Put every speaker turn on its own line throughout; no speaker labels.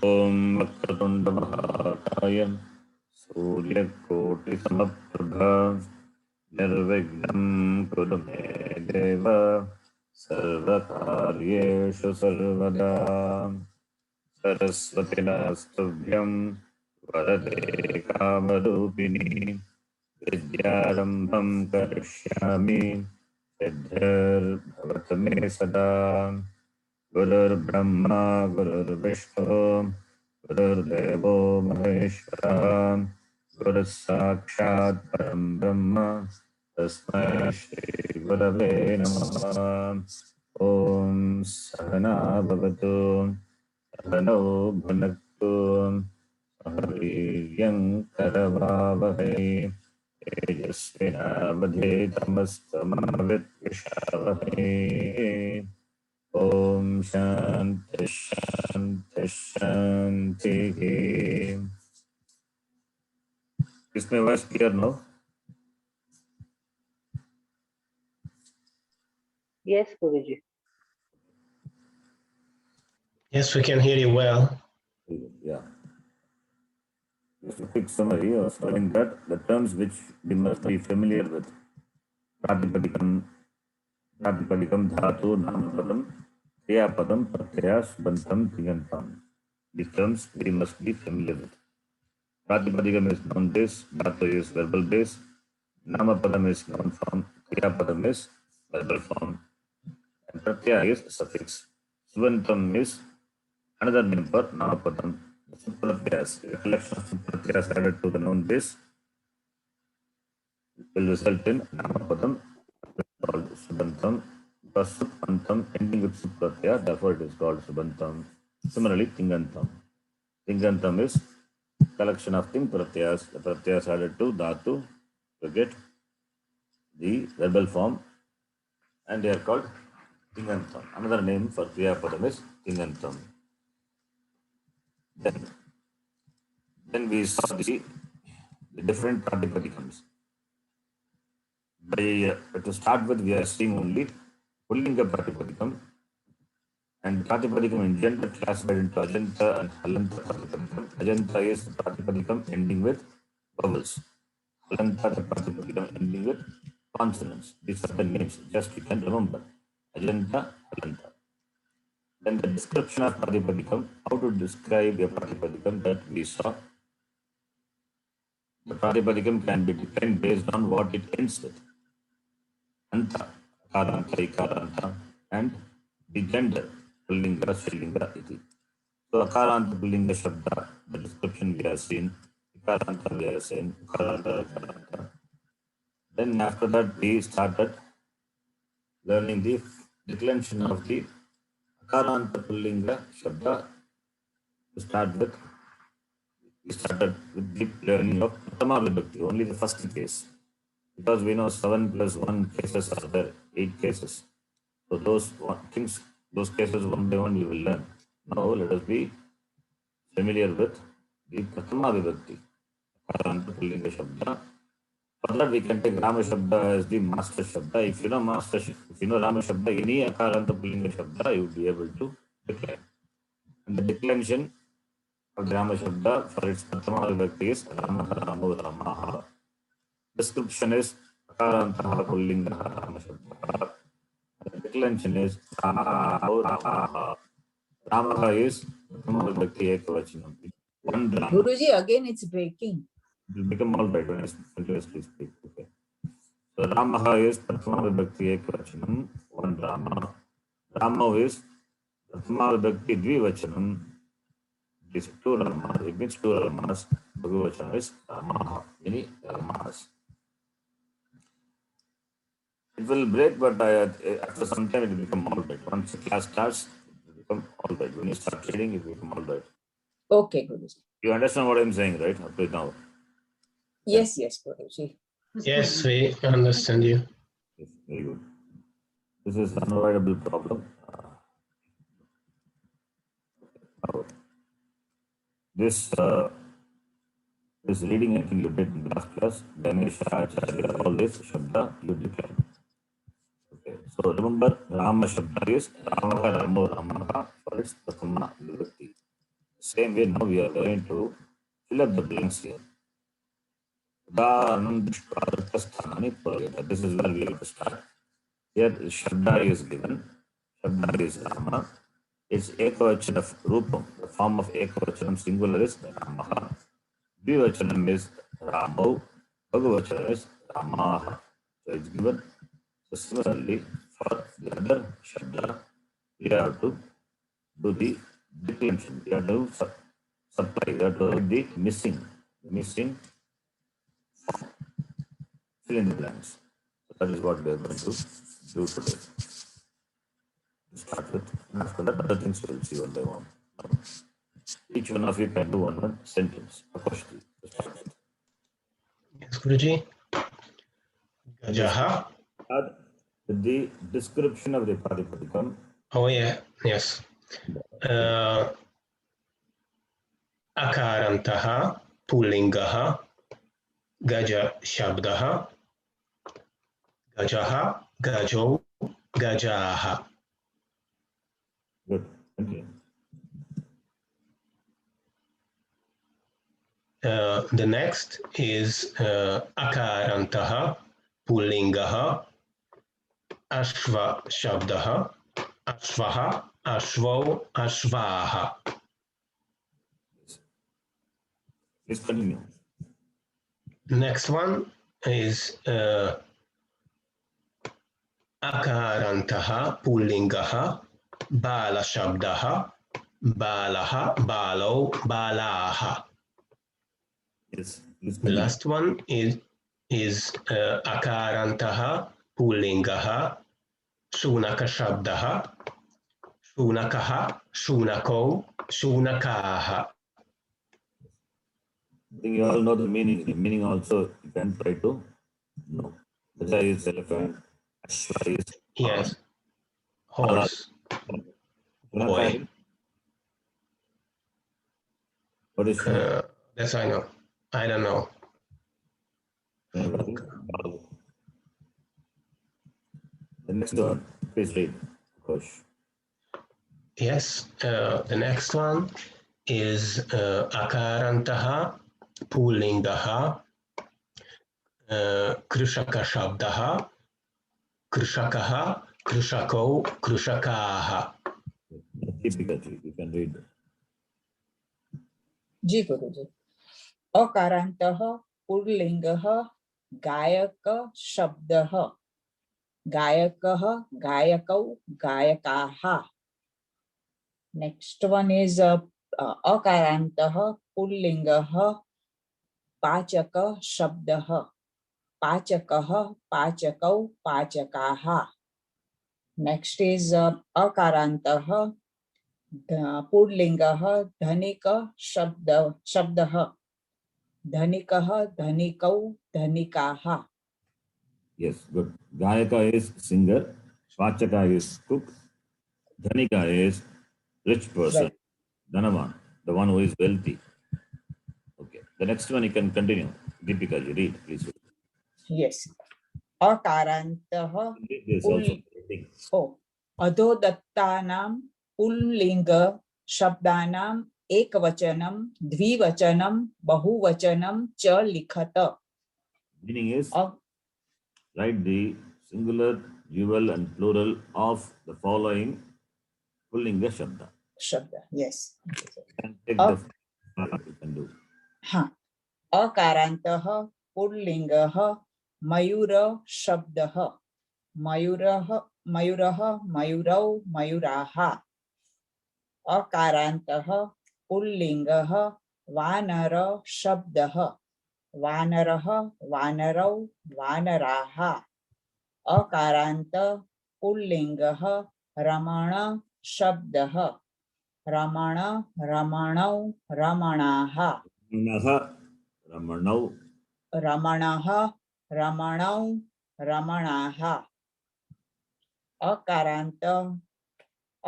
ओम वक्रतुंड महाकाय सूर्यकोटिसमप्रभा निर्विघ्नं कुरु मे देव सर्वकार्येषु सर्वदा। सरस्वती नमस्तुभ्यं वरदे कामरूपिणी विद्यारम्भं करिष्यामि सिद्धिर्भवतु मे सदा। गुरुर्ब्रह्मा गुरुर्विष्णु गुरुर्देवो महेश्वरः गुरुः साक्षात् परं ब्रह्म तस्मै श्री गुरवे नमः। ओम सहना भवतु सहनौ भुनक्तु सह वीर्यं करवावहै तेजस्विनावधीतमस्तु मा विद्विषावहै। ओम शांति शांति शांति। इसमें voice clear no?
Yes, Guruji.
Yes, we can hear you well.
Yeah. Just a quick summary of showing that the terms which we must be familiar with: Pratipadikam, Dhatu, Namapadam, Kriyapadam, Pratyaya, Subantam, Tigantam. These terms we must be familiar with. Pratipadikam is noun base, Dhatu is verbal base, Namapadam is noun form, Kriyapadam is verbal form, and Pratyaya is suffix. Subantam is another name for Namapadam. Supratyas, a collection of Supratyas added to the noun base will result in Namapadam called Subantam. Because Subantam ending with Supratyaya, therefore it is called Subantam. Similarly, Tingantam. Tingantam is collection of Ting Pratyas. The Pratyas added to Dhatu to get the verbal form, and they are called Tingantam. Another name for Kriyapadam is Tingantam. Then we saw the different Pratipadikams. To start with, we are seeing only Pullinga Pratipadikam, and Pratipadikam in gender classified into Ajanta and Halanta Pratipadikam. Ajanta is the Pratipadikam ending with vowels. Halanta the Pratipadikam ending with consonants. These are the names, just you can remember. Ajanta, Halanta. Then the description of Pratipadikam, how to describe a Pratipadikam, that we saw. The Pratipadikam can be defined based on what it ends with. Anta, Akaranta, Ikaranta, and the gender, Pullinga, Strillinga, iti. So Akaranta, Pullinga, Shabda, the description we have seen. Ikaranta, we have seen. Akaranta, Ikaranta. Then after that, we started learning the declension of the Akaranta, Pullinga, Shabda. To start with, we started with the learning of Prathama Vibhakti, only the first case. Because we know 7 plus 1 cases are there, 8 cases. So those things, those cases one by one we will learn. Now let us be familiar with the Prathama Vibhakti, Akaranta Pullinga Shabda. For that we can take Rama Shabda as the master Shabda. If you know Rama Shabda, any Akaranta Pullinga Shabda, you will be able to decline. And the declension of the Rama Shabda for its Prathama Vibhakti is Rama, Ramo, Ramaha. Description is Akaranta Pullinga Rama Shabda. The declension is Rama. Rama is Prathama Vibhakti Ekavachanam. One Rama.
Guruji, again it's breaking.
It will become all right when I continuously speak. Okay. So Rama is Prathama Vibhakti Ekavachanam, one Rama. Rama is Prathama Vibhakti Dvivachanam. It is 2 Ramas. It means 2 Ramas. Bhagavachanam is Ramaha, many Ramas. It will break, but after some time it will become all right. Once the class starts, it will become all right. When you start reading, it will become all right.
Okay, Guruji.
You understand what I am saying, right? Up to now.
Yes, Guruji.
Yes, we understand you.
Yes, very good. This is an unavoidable problem. This reading, I think you did in last class. Ganesha, Acharya, all this Shabda you decline. Okay. So remember, Rama Shabda is Rama, Ramo, Ramaha for its Prathama Vibhakti. Same way, now we are going to fill up the blanks here. This is where we have to start. Here, Shabda is given. Shabda is Rama. Its ekavachan of Rupam, the form of ekavachanam singular is Ramaha. Dvivachanam is Ramo. Bhagavachanam is Ramaha. So it's given. So similarly, for the other Shabda, we have to do the declension. We have to supply. We have to do the missing form. Fill in the blanks. So that is what we are going to do today. Start with, and after that, other things we'll see one by one. Each one of you can do one sentence, a question to start with.
Yes, Guruji. Gajaha.
Add the description of the Padipadikam.
Oh, yeah. Yes. Akarantaha, Pullingaha, Gaja Shabdaha, Gajaha, Gajo, Gajaha.
Good. Continue.
The next is Akarantaha, Pullingaha, Ashva Shabdaha, Ashvaha, Ashvo, Ashvaha.
Please continue.
Next one is Akarantaha, Pullingaha, Bala Shabdaha, Balaha, Balo, Balaha.
Yes. Please
The
continue.
last one is Akarantaha, Pullingaha, Shunaka Shabdaha, Shunakaha, Shunako, Shunakaha.
I think you all know the meaning. The meaning also you can try to know. Gaja is elephant. Ashwa is
Yes. Horse. Boy.
What is
That's I know. I don't know.
the next one? Please read, Kosh.
Yes. The next one is Akarantaha, Pullingaha, Krishaka Shabdaha, Krishakaha, Krishako, Krishakaha.
Typically, you can read.
जी गुरुजी अकारांतः पुल्लिंगः गायक शब्दः गायकः गायकौ गायकाः next one is अकारांतः पुल्लिंगः पाचक शब्दः पाचकः पाचकौ पाचकाः next is अकारांतः पुल्लिंगः धनिक शब्दः धनिकः धनिकौ धनिकाः.
Yes, good. Gayaka is singer. Pachaka is cook. Dhanika is rich person.
Right.
Dhanavan, the one who is wealthy. Okay. The next one you can continue. Deepika, you read, please.
Yes. अकारांतः
This also reading.
अधोदत्तानां पुल्लिंग शब्दानां एकवचनं द्विवचनं बहुवचनं च लिखत.
Meaning is write the singular, dual, and plural of the following Pullinga Shabda.
शब्द. Yes.
And take the you can do.
हाँ. अकारांतः पुल्लिंगः मयूर शब्दः मयूरः मयूरः मयूरौ मयूराः. अकारांतः पुल्लिंगः वानर शब्दः वानरः वानरौ वानराः. अकारांत पुल्लिंगः रमण शब्दः रमण रमणौ रमणाः.
Ramanau,
रमणः रमणौ रमणाः.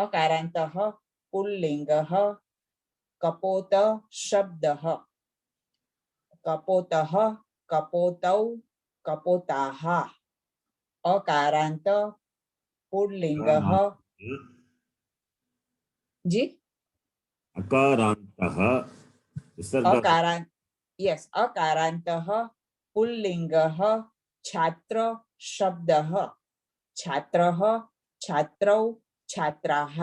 अकारांतः पुल्लिंगः कपोत शब्दः कपोतः कपोतौ कपोताः. अकारांत पुल्लिंगः जी
अकारान्तः विसर्ग
अकारांत, yes, अकारान्तः पुल्लिङ्गः छात्र शब्दः छात्रः छात्रौ छात्राः.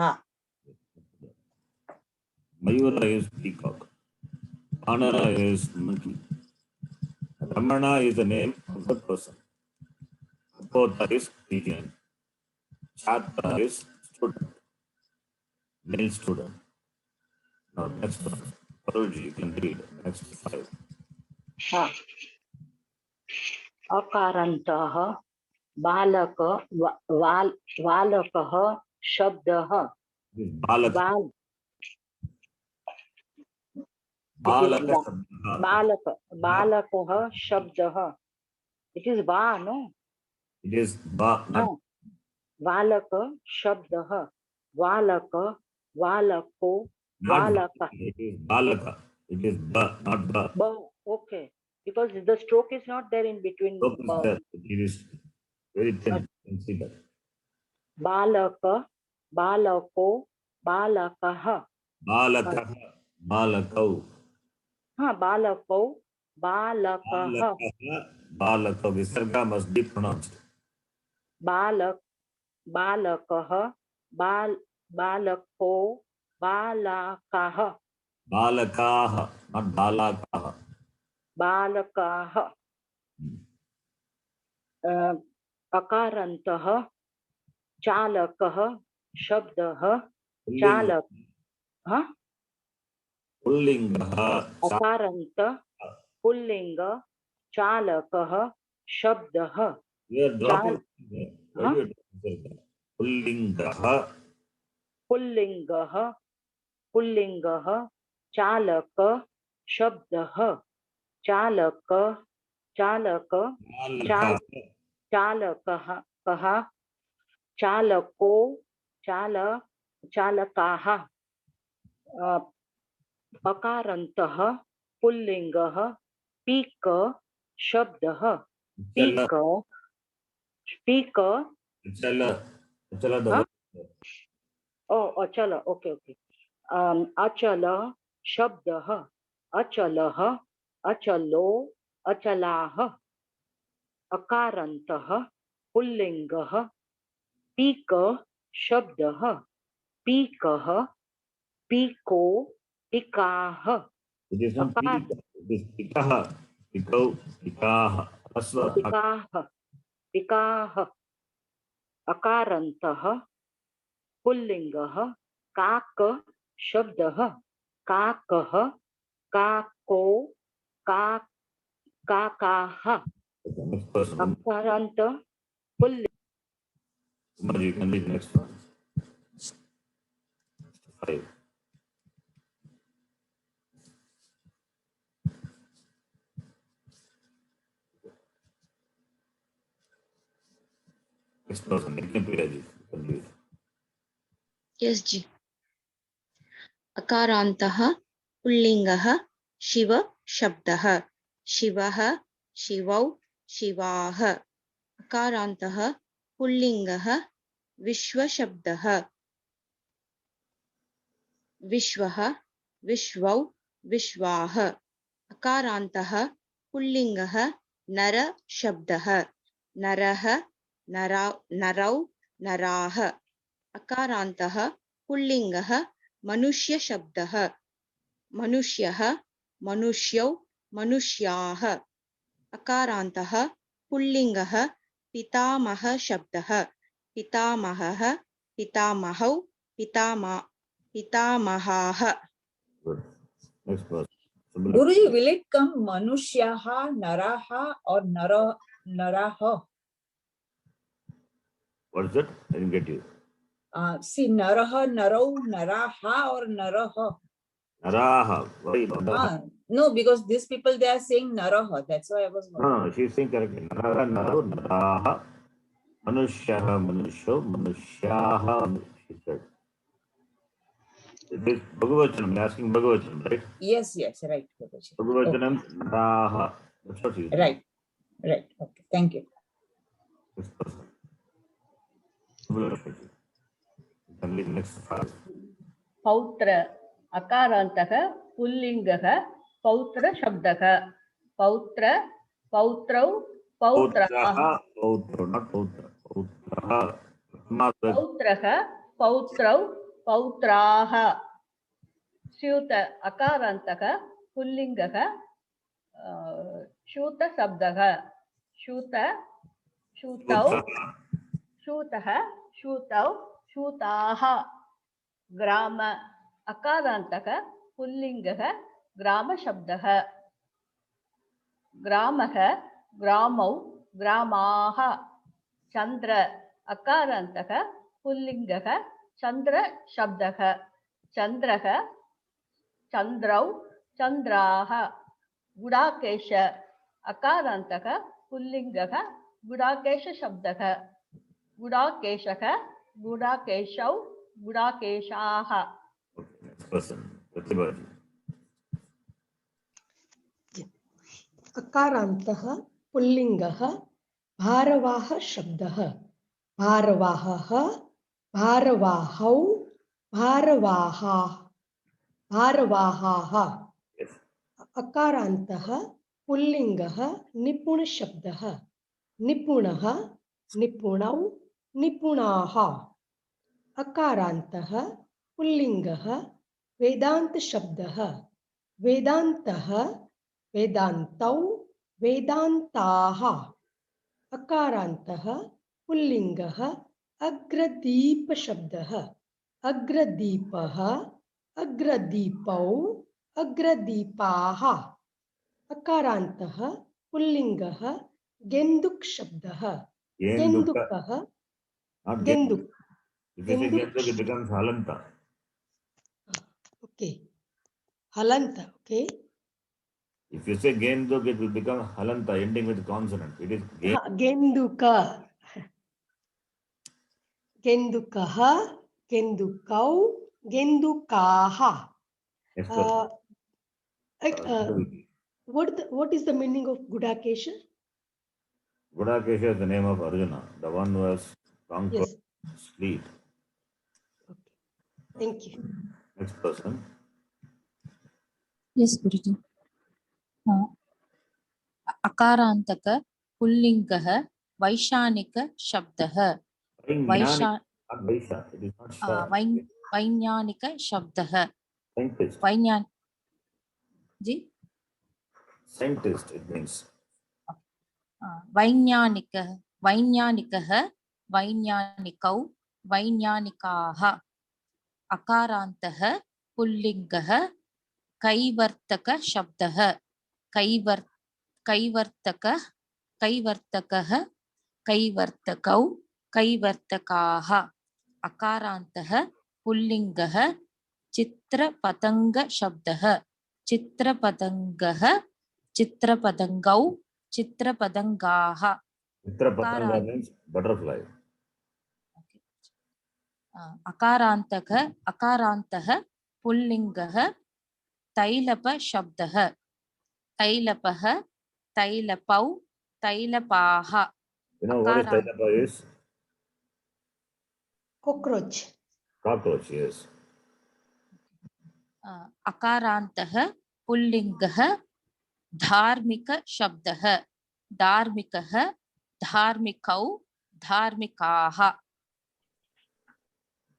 Mayura is peacock. Anara is monkey. Ramana is the name of the person. Kapota is pigeon. Chatra is student. Male student. Now next one. Paruji, you can read next 5.
हाँ अकारान्तः बालक बालकः शब्दः
This Balak.
बाल
Balak.
बालक बालकः शब्दः. It is ba, no?
It is ba.
No. बालक शब्दः बालक बालको बालक.
It is balaka. It is ba, not ba.
Okay, because the stroke is not there in between.
Stroke is there. It is very thin. You can see that.
बालक बालको बालकः.
Balakah. Balakau.
हाँ बालको बालकः.
Balaka. Visarga must be pronounced.
बालक बालकः बालको बालकः.
Balakaha, not balakaha.
बालकः. अकारान्तः चालकः शब्दः चालक. हाँ
पुल्लिङ्गः.
अकारान्त पुल्लिङ्ग चालकः शब्दः.
You are dropping. Why you are dropping? पुल्लिङ्गः.
पुल्लिङ्गः पुल्लिङ्गः चालक शब्दः चालक चालक चालकः कः चालको चालकाः. अकारान्तः पुल्लिङ्गः पीक शब्दः पीक पीक. ओ अचल. Okay okay. अचल शब्दः अचलः अचलो अचलाः. अकारान्तः पुल्लिङ्गः पीक शब्दः पीकः पीको पिकाः.
It is not pika. It is pikaha. Pikau, pikaha.
पिकाः पिकाः. अकारान्तः पुल्लिङ्गः काक शब्दः काकः काको काकाः.
Next person.
अकारान्त पुल्लिङ्ग.
You can read next one. 5. Next person. You can read.
Yes, जी. अकारान्तः पुल्लिङ्गः शिव शब्दः शिवः शिवौ शिवाः. अकारान्तः पुल्लिङ्गः विश्व शब्दः विश्वः विश्वौ विश्वाः. अकारान्तः पुल्लिङ्गः नर शब्दः नरः नरौ नराः. अकारान्तः पुल्लिङ्गः मनुष्य शब्दः मनुष्यः मनुष्यौ मनुष्याः. अकारान्तः पुल्लिङ्गः पितामह शब्दः पितामहः पितामहौ पितामहाः.
Good. Next person.
Guru, will it come Manushyaha, Naraha or Naraha?
What is it? I didn't get you.
See, Naraha, Narau, Naraha or Naraha?
Naraha. Why Naraha?
No, because these people, they are saying Naraha. That's why I was wondering.
No, she's saying correctly. Naraha, Naru, Naraha. Manushyaha, Manusho, Manushyaha. She said. It is Bhagavachanam. I'm asking Bhagavachanam, right?
Yes, right.
Bhagavachanam, Naraha. That's what she said.
Right. Okay, thank you.
Next person. You can read next 5.
पौत्र अकारान्तः पुल्लिङ्गः पौत्रशब्दः पौत्र पौत्रौ पौत्राः
पौत्र not पौत्र पौत्रः
पौत्रः पौत्रौ पौत्राः स्यूत अकारान्तः पुल्लिङ्गः शूतशब्दः शूत शूतौ शूतः शूतौ शूताः ग्राम अकारान्तः पुल्लिङ्गः ग्रामशब्दः ग्रामः ग्रामौ ग्रामाः चन्द्र अकारान्तः पुल्लिङ्गः चन्द्रशब्दः चन्द्रः चन्द्रौ चन्द्राः गुडाकेश अकारान्तः पुल्लिङ्गः गुडाकेशशब्दः गुडाकेशः गुडाकेशौ गुडाकेशाः
अकारान्तः पुल्लिङ्गः भारवाह शब्दः भारवाहः भारवाहौ भारवाहाः भारवाहाः अकारान्तः पुल्लिङ्गः निपुणशब्दः निपुणः निपुणौ निपुणाः अकारान्तः पुल्लिङ्गः वेदान्तशब्दः वेदान्तः वेदान्तौ वेदान्ताः अकारान्तः पुल्लिङ्गः अग्रदीपशब्दः अग्रदीपः अग्रदीपौ अग्रदीपाः अकारान्तः पुल्लिङ्गः गेन्दुक शब्दः गेन्दुकः गेन्दुक
it becomes halanta.
Okay, halanta. Okay.
If you say genduk, it will become halanta, ending with consonant. It is
genduka. Gendukaha, gendukau, gendukaha. What is the meaning of Gudakesha?
Gudakesha is the name of Arjuna, the one who has conquered sleep.
Okay. Thank you.
Next person.
Yes, Guruji. अकारान्तक पुल्लिङ्गः वैशानिक शब्दः वैज्ञानिक शब्दः
Scientist it means.
वैज्ञानिकः वैज्ञानिकौ वैज्ञानिकाः अकारान्तः पुल्लिङ्गः कैवर्तक शब्दः कैवर्तकः कैवर्तकौ कैवर्तकाः अकारान्तः पुल्लिङ्गः चित्रपतङ्ग शब्दः चित्रपतङ्गौ चित्रपतङ्गाः
Chitrapatanga means butterfly.
अकारान्तः पुल्लिङ्गः Tailap शब्दः तैलपः तैलपौ तैलपाः
You know what is tailapa is?
Cockroach.
Cockroach, yes.
अकारान्तः पुल्लिङ्गः धार्मिक शब्दः धार्मिकः धार्मिकौ धार्मिकाः.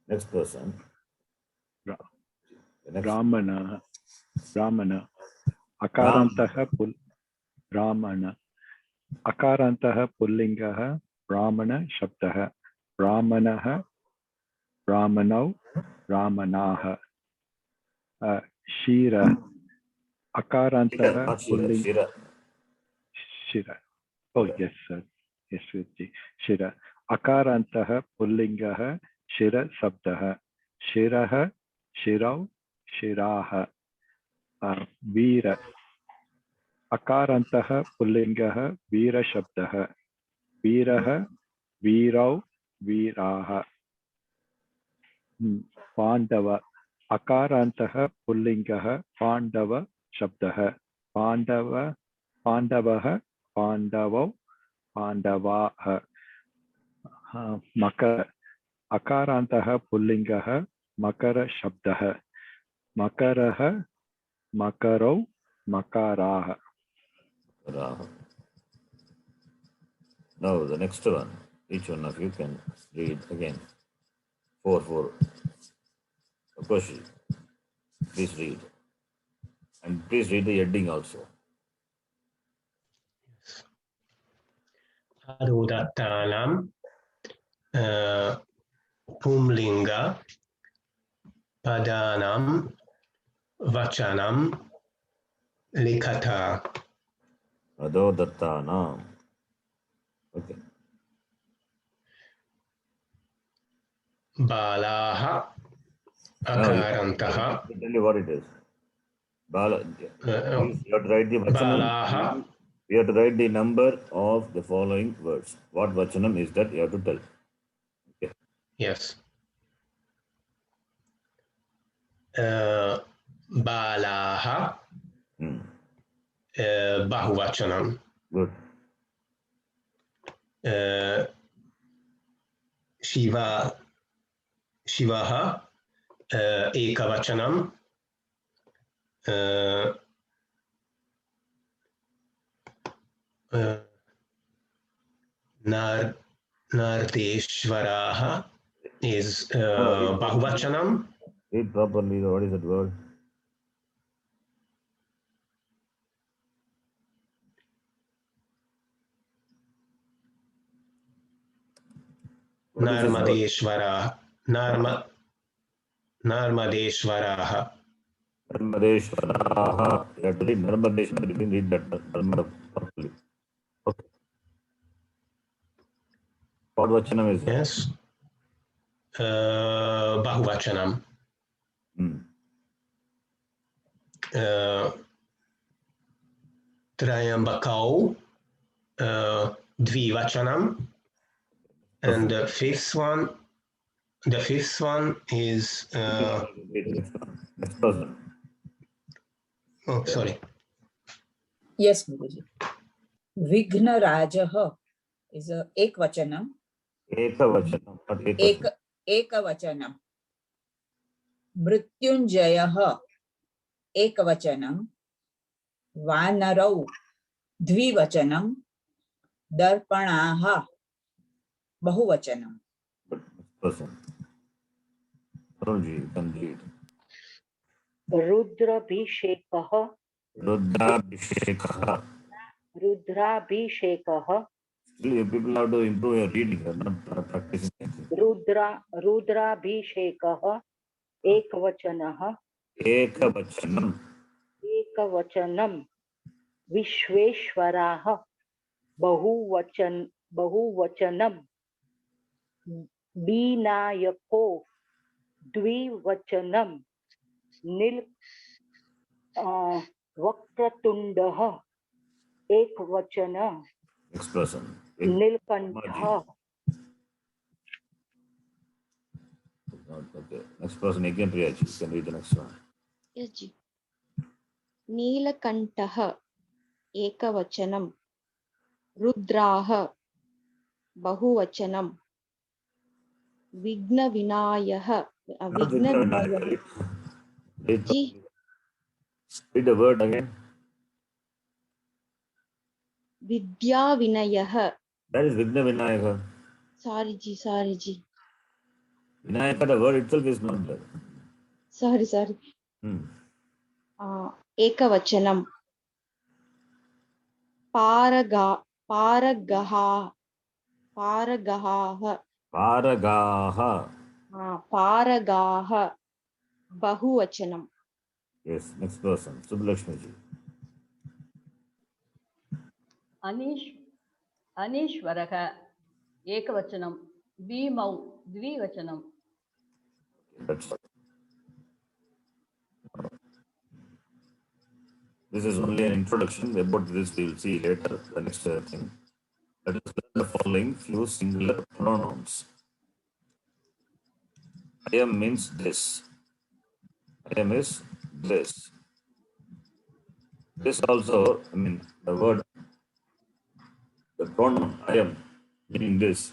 Next person.
Brahmana अकारान्तः पुल्लिङ्गः ब्राह्मण शब्दः ब्राह्मणः ब्राह्मणौ ब्राह्मणाः क्षीर अकारान्तः पुल्लिङ्गः शिर oh yes sir yes शिर अकारान्तः पुल्लिङ्गः शिर शब्दः शिरः शिरौ शिराः वीर अकारान्तः पुल्लिङ्गः वीर शब्दः वीरः वीरौ वीराः पाण्डव अकारान्तः पुल्लिङ्गः पाण्डव शब्दः पाण्डवः पाण्डवौ पाण्डवाः मकर अकारान्तः पुल्लिङ्गः मकर शब्दः Makaraha, Makarau, Makaraha.
Raha. Now the next one. Each one of you can read again. 4. Koshi, please read. And please read the heading also.
Arudattanam Pumlinga Padanam Vachanam Likata.
Adodattanam. Okay.
Balaha Akarantaha.
Tell you what it is. Please, you have to write the vachanam.
Balaha.
You have to write the number of the following words. What vachanam is that? You have to tell. Okay.
Yes. Balaha. Bahuvachanam.
Good.
Shivaha Ekavachanam. Nardeshwaraha is Bahuvachanam.
Read properly. What is that word?
Narmadeshwara. Narmadeshwaraha.
Narmadeshwaraha. You have to read Narmadeshwara. You can read that Narmada properly. Okay. What vachanam is it?
Yes. Bahuvachanam. Trayambakau. Dvivachanam. And the fifth one is
next person.
oh sorry.
Yes, Guruji. Vighna Rajaha is a ekvachanam.
Ekavachanam, not ekvachanam.
Ekavachanam. Mrityunjayaha ekavachanam. Vanarau dvivachanam. Darpanaha bahuvachanam.
Next person. Arunji, you can read.
Rudrabhishekah.
Rudrabhishekah.
Rudrabhishekah.
Still, you people have to improve your reading. You are not practicing anything.
Rudrabhishekah. Ekvachanah.
Ekavachanam.
Ekavachanam. Vishveshwaraha. Bahuvachanam. Vinayako. Dvivachanam. Vakratundaha. Ekvachana.
Next person.
Nilkantha.
Okay. Next person again, Priyaji. You can read the next one.
Yes, ji. Neelakantaha ekavachanam. Rudraha bahuvachanam. Vigna Vinayaha. Ji.
Read the word again.
Vidya Vinayaha.
That is Vigna Vinayaka.
Sorry ji.
Vinayaka, the word itself is not there.
Sorry. Ekavachanam. Paragaha. Paragaha. Bahuvachanam.
Yes, next person. Subbalakshmi ji.
Anishwaraha ekavachanam. Bhimau dvivachanam.
That's all. This is only an introduction. About this we will see later. The next thing. Let us learn the following few singular pronouns. I am means this. I am is this. This also, the word, the pronoun I am, meaning this,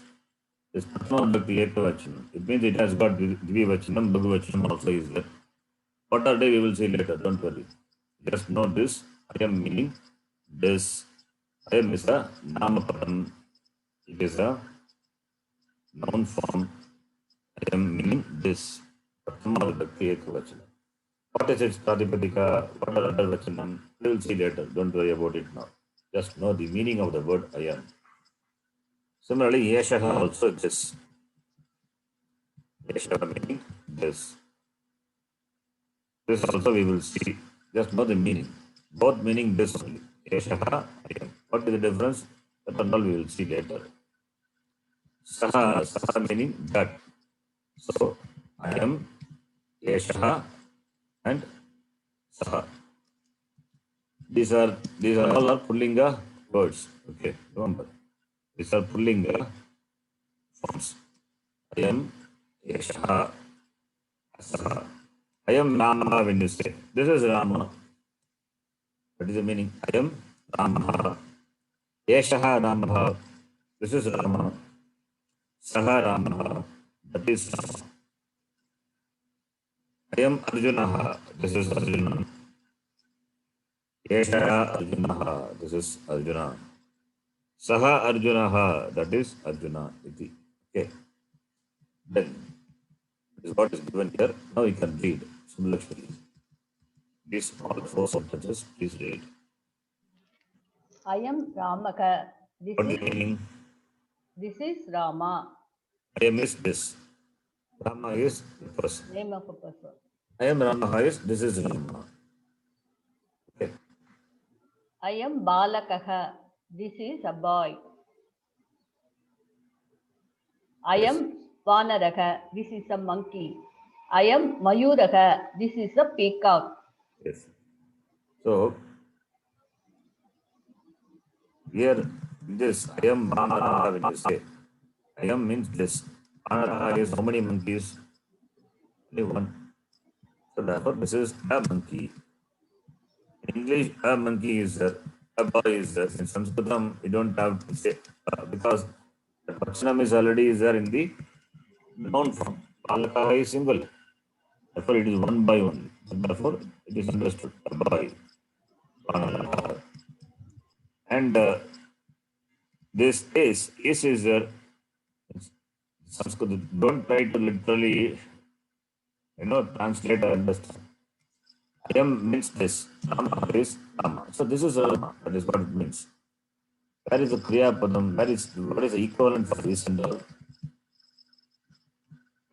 is not like the ekavachanam. It means it has got dvivachanam, bahuvachanam also is there. What are they? We will see later. Don't worry. Just know this. I am meaning this. I am is a namapadam. It is a noun form. I am meaning this. Prathama vibhakti ekavachanam. What is its pratipadika? What are other vachanam? We will see later. Don't worry about it now. Just know the meaning of the word I am. Similarly, yeshaha also this. Yeshaha meaning this. This also we will see. Just know the meaning. Both meaning this only. Yeshaha, I am. What is the difference? That and all we will see later. Saha, saha meaning that. So, I am Yeshaha and Saha. These are all are Pullinga words. Okay, remember. These are Pullinga forms. I am Yeshaha, Saha. I am Rama when you say. This is Rama. What is the meaning? I am Rama. Yeshaha Rama. This is Rama. Saha Rama. That is Rama. I am Arjuna. This is Arjuna. Yeshaha Arjuna. This is Arjuna. Saha Arjuna. That is Arjuna. Okay. Then, this is what is given here. Now you can read. Similarly, these all 4 sentences, please read.
I am Ramaka.
What is the meaning?
This is Rama.
I am is this. Rama is the person.
Name of a person.
I am Rama is this is Rama. Okay.
I am Balakaha. This is a boy. I am Vanaraka. This is a monkey. I am Mayuraka. This is a peacock.
Yes. So here this I am Vanaraha when you say I am means this. Vanaraha is how many monkeys? Only one. So therefore this is a monkey. In English, a monkey is there, a boy is there. In Sanskritam, we don't have to say because the Vachanam is already is there in the noun form. Balaka is single. Therefore, it is one by one. Therefore, it is understood. A boy. And this is there. Sanskrit. Don't try to literally, translate or understand. I am means this. Rama is Rama. So this is Rama. That is what it means. Where is the Kriya Padam? What is the equivalent for this and all?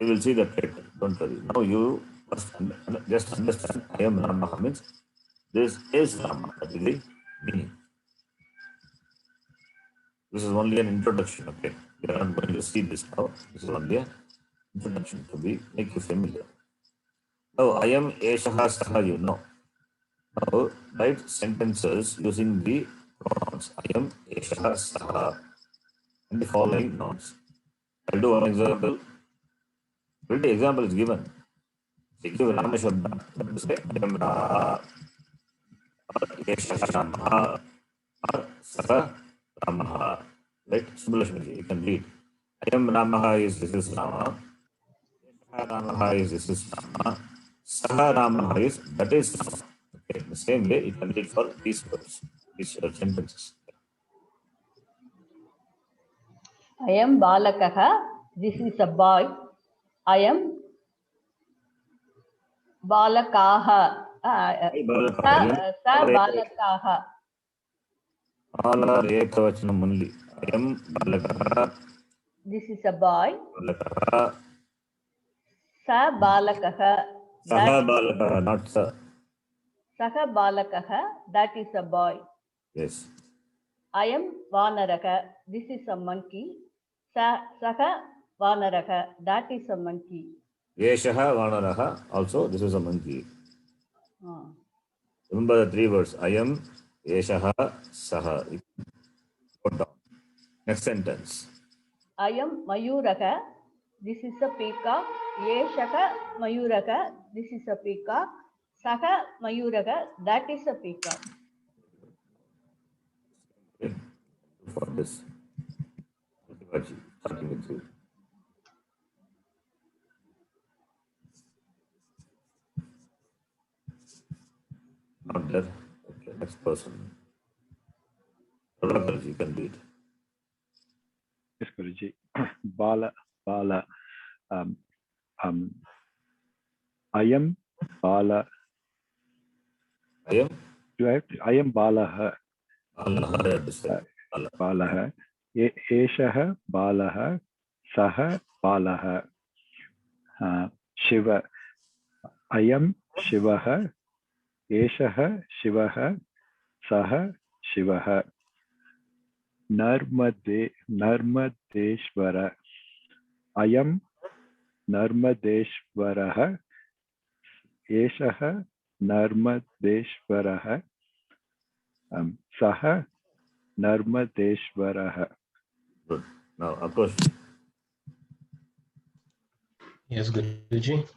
We will see that later. Don't worry. Now you must just understand. I am Rama means this is Rama. That is the meaning. This is only an introduction. Okay. We are not going to see this now. This is only an introduction to make you familiar. Now, I am Eshaha Saha, you know. Now, write sentences using the pronouns. I am Eshaha Saha. And the following nouns. I'll do one example. The example is given. They give Rama Shabda. But to say, I am Raha. Or Eshaha Rama. Or Saha Rama. Right? Simulation. You can read. I am Rama is this is Rama. Eshaha Rama is this is Rama. Saha Rama is that is Rama. Okay, the same way you can read for these words, these sentences.
I am Balakaha. This is a boy. I am Balakaha. Sa Balakaha.
All are ekavachanam only. I am Balakaha.
This is a boy.
Balakaha.
Sa Balakaha.
Saha Balakaha, not Sa.
Saha Balakaha. That is a boy.
Yes.
I am Vanaraka. This is a monkey. Saha Vanaraka. That is a monkey.
Yeshaha Vanaraha. Also, this is a monkey. Remember the 3 words. I am Yeshaha Saha. Put down. Next sentence.
I am Mayuraka. This is a peacock. Yeshaka Mayuraka. This is a peacock. Saha Mayuraka. That is a peacock.
Okay. For this. Starting with you. Not there. Okay, next person. Prabhakar, you can read.
Yes, Guruji. Bala, Bala. I am Bala.
I am
I am Balaha.
Allah, I have to say. Allah.
Balaha. Eshaha Balaha. Saha Balaha. Shiva. I am Shivaha. Eshaha Shivaha. Saha Shivaha. Narmadeshvara. I am Narmadeshvaraha. Eshaha Narmadeshvaraha. Saha Narmadeshvaraha.
Good. Now, Akash.
Yes, Guruji.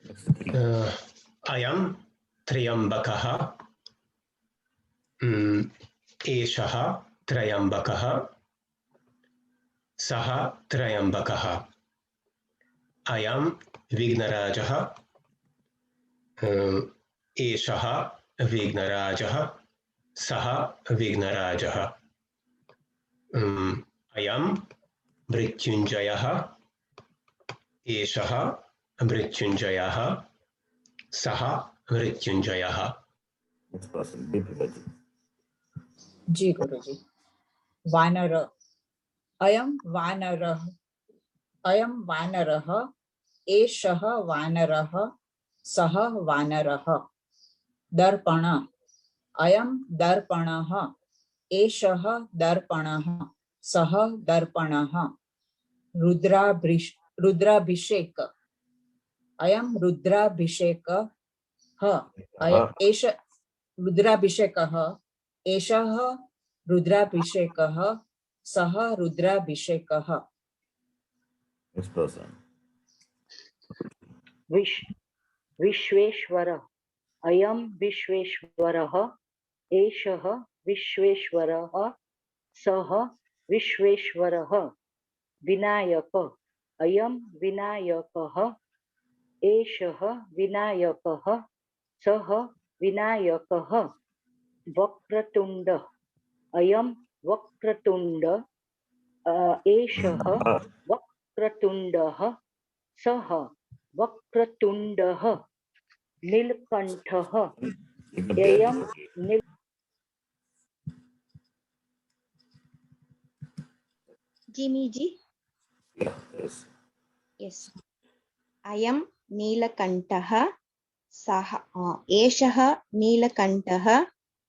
Next three.
I am Triambakaha. Eshaha Triambakaha. Saha Triambakaha. I am Vignarajaha. Eshaha Vignarajaha. Saha Vignarajaha. I am Mrityunjayaha. Eshaha Mrityunjayaha. Saha Mrityunjayaha.
Next person. Deepika ji.
जी गुरुजी वानर अयम वानरः अयम वानरः एषः वानरः सः वानरः दर्पण अयम दर्पणः एषः दर्पणः सः दर्पणः रुद्राभिषेक अयम रुद्राभिषेकः एष रुद्राभिषेकः एषः रुद्राभिषेकः सः रुद्राभिषेकः
Next person.
विश्वेश्वर अयम विश्वेश्वरः एषः विश्वेश्वरः सः विश्वेश्वरः विनायक अयम विनायकः एषः विनायकः सः विनायकः वक्रतुंड अयम वक्रतुंड एषः वक्रतुंडः सः वक्रतुंडः नीलकंठः अयम नील
Jimmy ji.
Yeah, yes.
Yes. Ayam Neelakantah. Saha. Eshaha Neelakantah.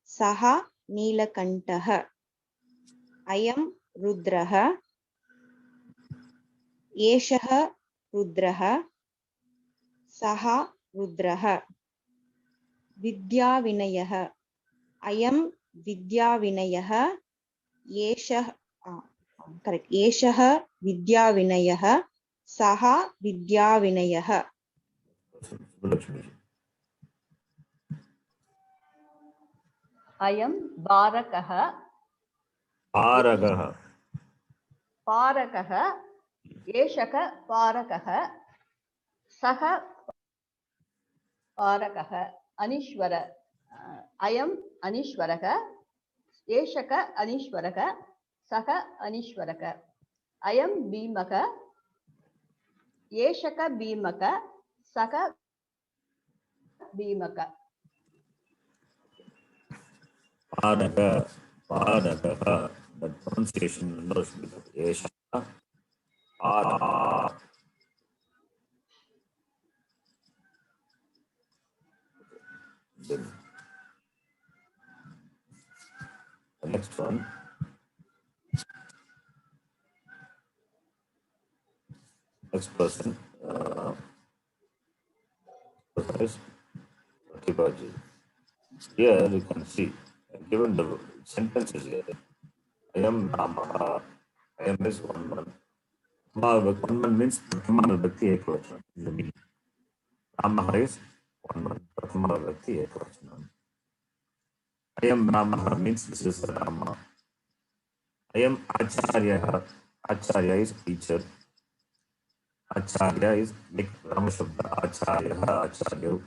Saha Neelakantah. Ayam Rudraha. Eshaha Rudraha. Saha Rudraha. Vidya Vinayah. Ayam Vidya Vinayah. Eshaha. Correct. Eshaha Vidya Vinayah. Saha Vidya Vinayah.
Lakshmi ji.
अयं बारकः
Paragah.
पारकः एषः पारकः सः पारकः अनीश्वर अयम् अनीश्वरः एषः अनीश्वरः सः अनीश्वरः अयं भीमः एषः भीमः सः भीमः
Paragah. Paragah. The pronunciation knows because Esha. Paragah. Then the next one. Next person. Is Pratibha ji. Here you can see, given the sentences here, I am Rama, I am is one. One means Pratama Vibhakti Ekvachanam in the meaning. Rama is one. Pratama Vibhakti Ekvachanam. I am Rama means this is Rama. I am Acharya. Acharya is teacher. Acharya is like Rama Shabda. Acharya, Acharya.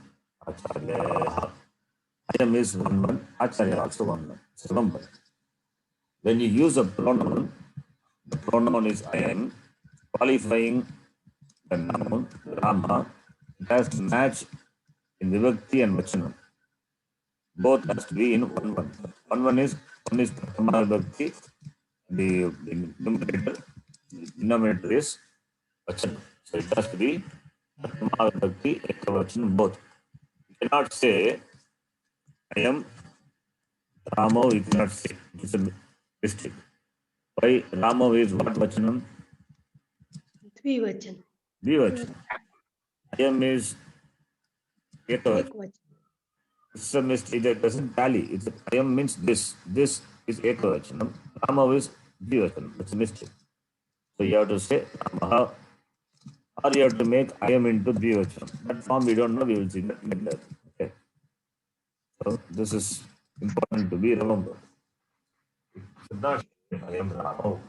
Acharya. Ayam is one, Acharya also one. So remember, when you use a pronoun, the pronoun is ayam, qualifying the noun Rama. It has to match in Vibhakti and Vachanam. Both has to be in one. One is Pratama Vibhakti. The denominator is Vachanam. So it has to be Pratama Vibhakti, Ekavachanam, both. You cannot say I am Ramo, you cannot say. It's a mistake. Why? Ramo is what Vachanam?
Dvivachan.
Dvivachanam. I am is Ekavachanam.
Ekvachan.
It's a mistake. It doesn't tally. It's I am means this. This is Ekavachanam. Ramo is Dvivachanam. It's a mistake. So you have to say Ramaha, or you have to make I am into Dvivachanam. That form we don't know. We will see that later. Okay. So this is important to be remembered. You should not say I am Ramo.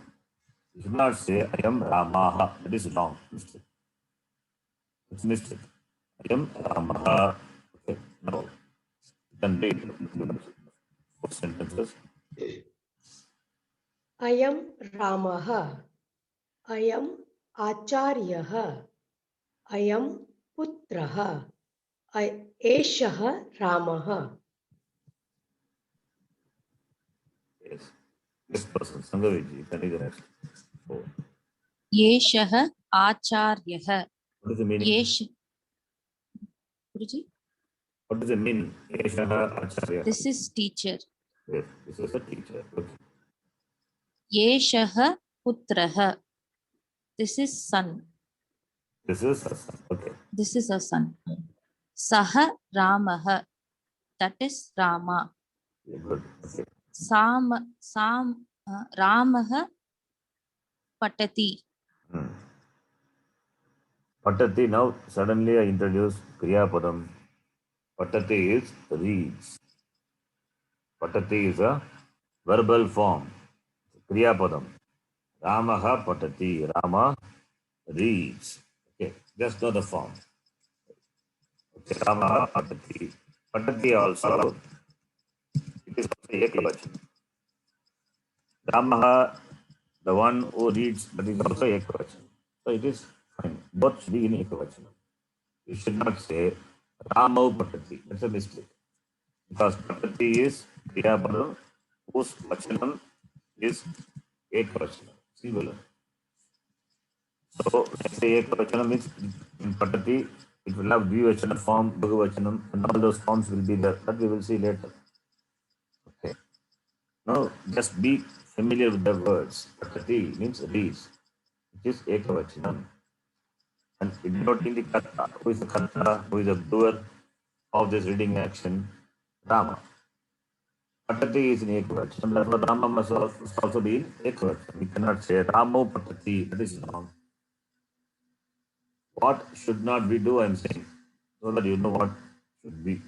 You should not say I am Ramaha. That is wrong. Mistake. It's mistake. I am Ramaha. Okay. No. You can read 4 sentences.
Ayam Ramaha. Ayam Acharyaha. Ayam Putraha. Eshaha Ramaha.
Yes. This person, Sanghaviji, you can read the next. 4.
येषः आचार्यः.
What is the meaning?
Guruji,
What is the meaning? Eshaha Acharya.
this is teacher.
Yes, this is a teacher. Okay.
येषः पुत्रः. This is son.
This is a son. Okay.
This is a son. Sah Ramah. That is Rama.
Yeah, good. Okay.
Ramah Patati.
Patati, now suddenly I introduce Kriya Padam. Patati is reads. Patati is a verbal form. Kriya Padam. Ramaha Patati. Rama reads. Okay, just know the form. Okay, Ramaha Patati. Patati also, it is also Ekavachanam. Ramaha, the one who reads, that is also Ekavachanam. So it is fine. Both should be in Ekavachanam. You should not say Ramo Patati. That's a mistake. Because Patati is Kriya Padam, whose Vachanam is Ekavachanam. Singular. So let's say Ekavachanam means in Patati, it will have Dvivachanam form, Bhagavachanam, and all those forms will be there. That we will see later. Okay. Now just be familiar with the words. Patati means reads. It is Ekavachanam. And denoting the Karta. Who is the Karta? Who is the doer of this reading action? Rama. Patati is in Ekavachanam. Therefore, Rama must also be in Ekavachanam. We cannot say Ramo Patati. That is wrong. What should not we do? I am saying, so that you know what should be.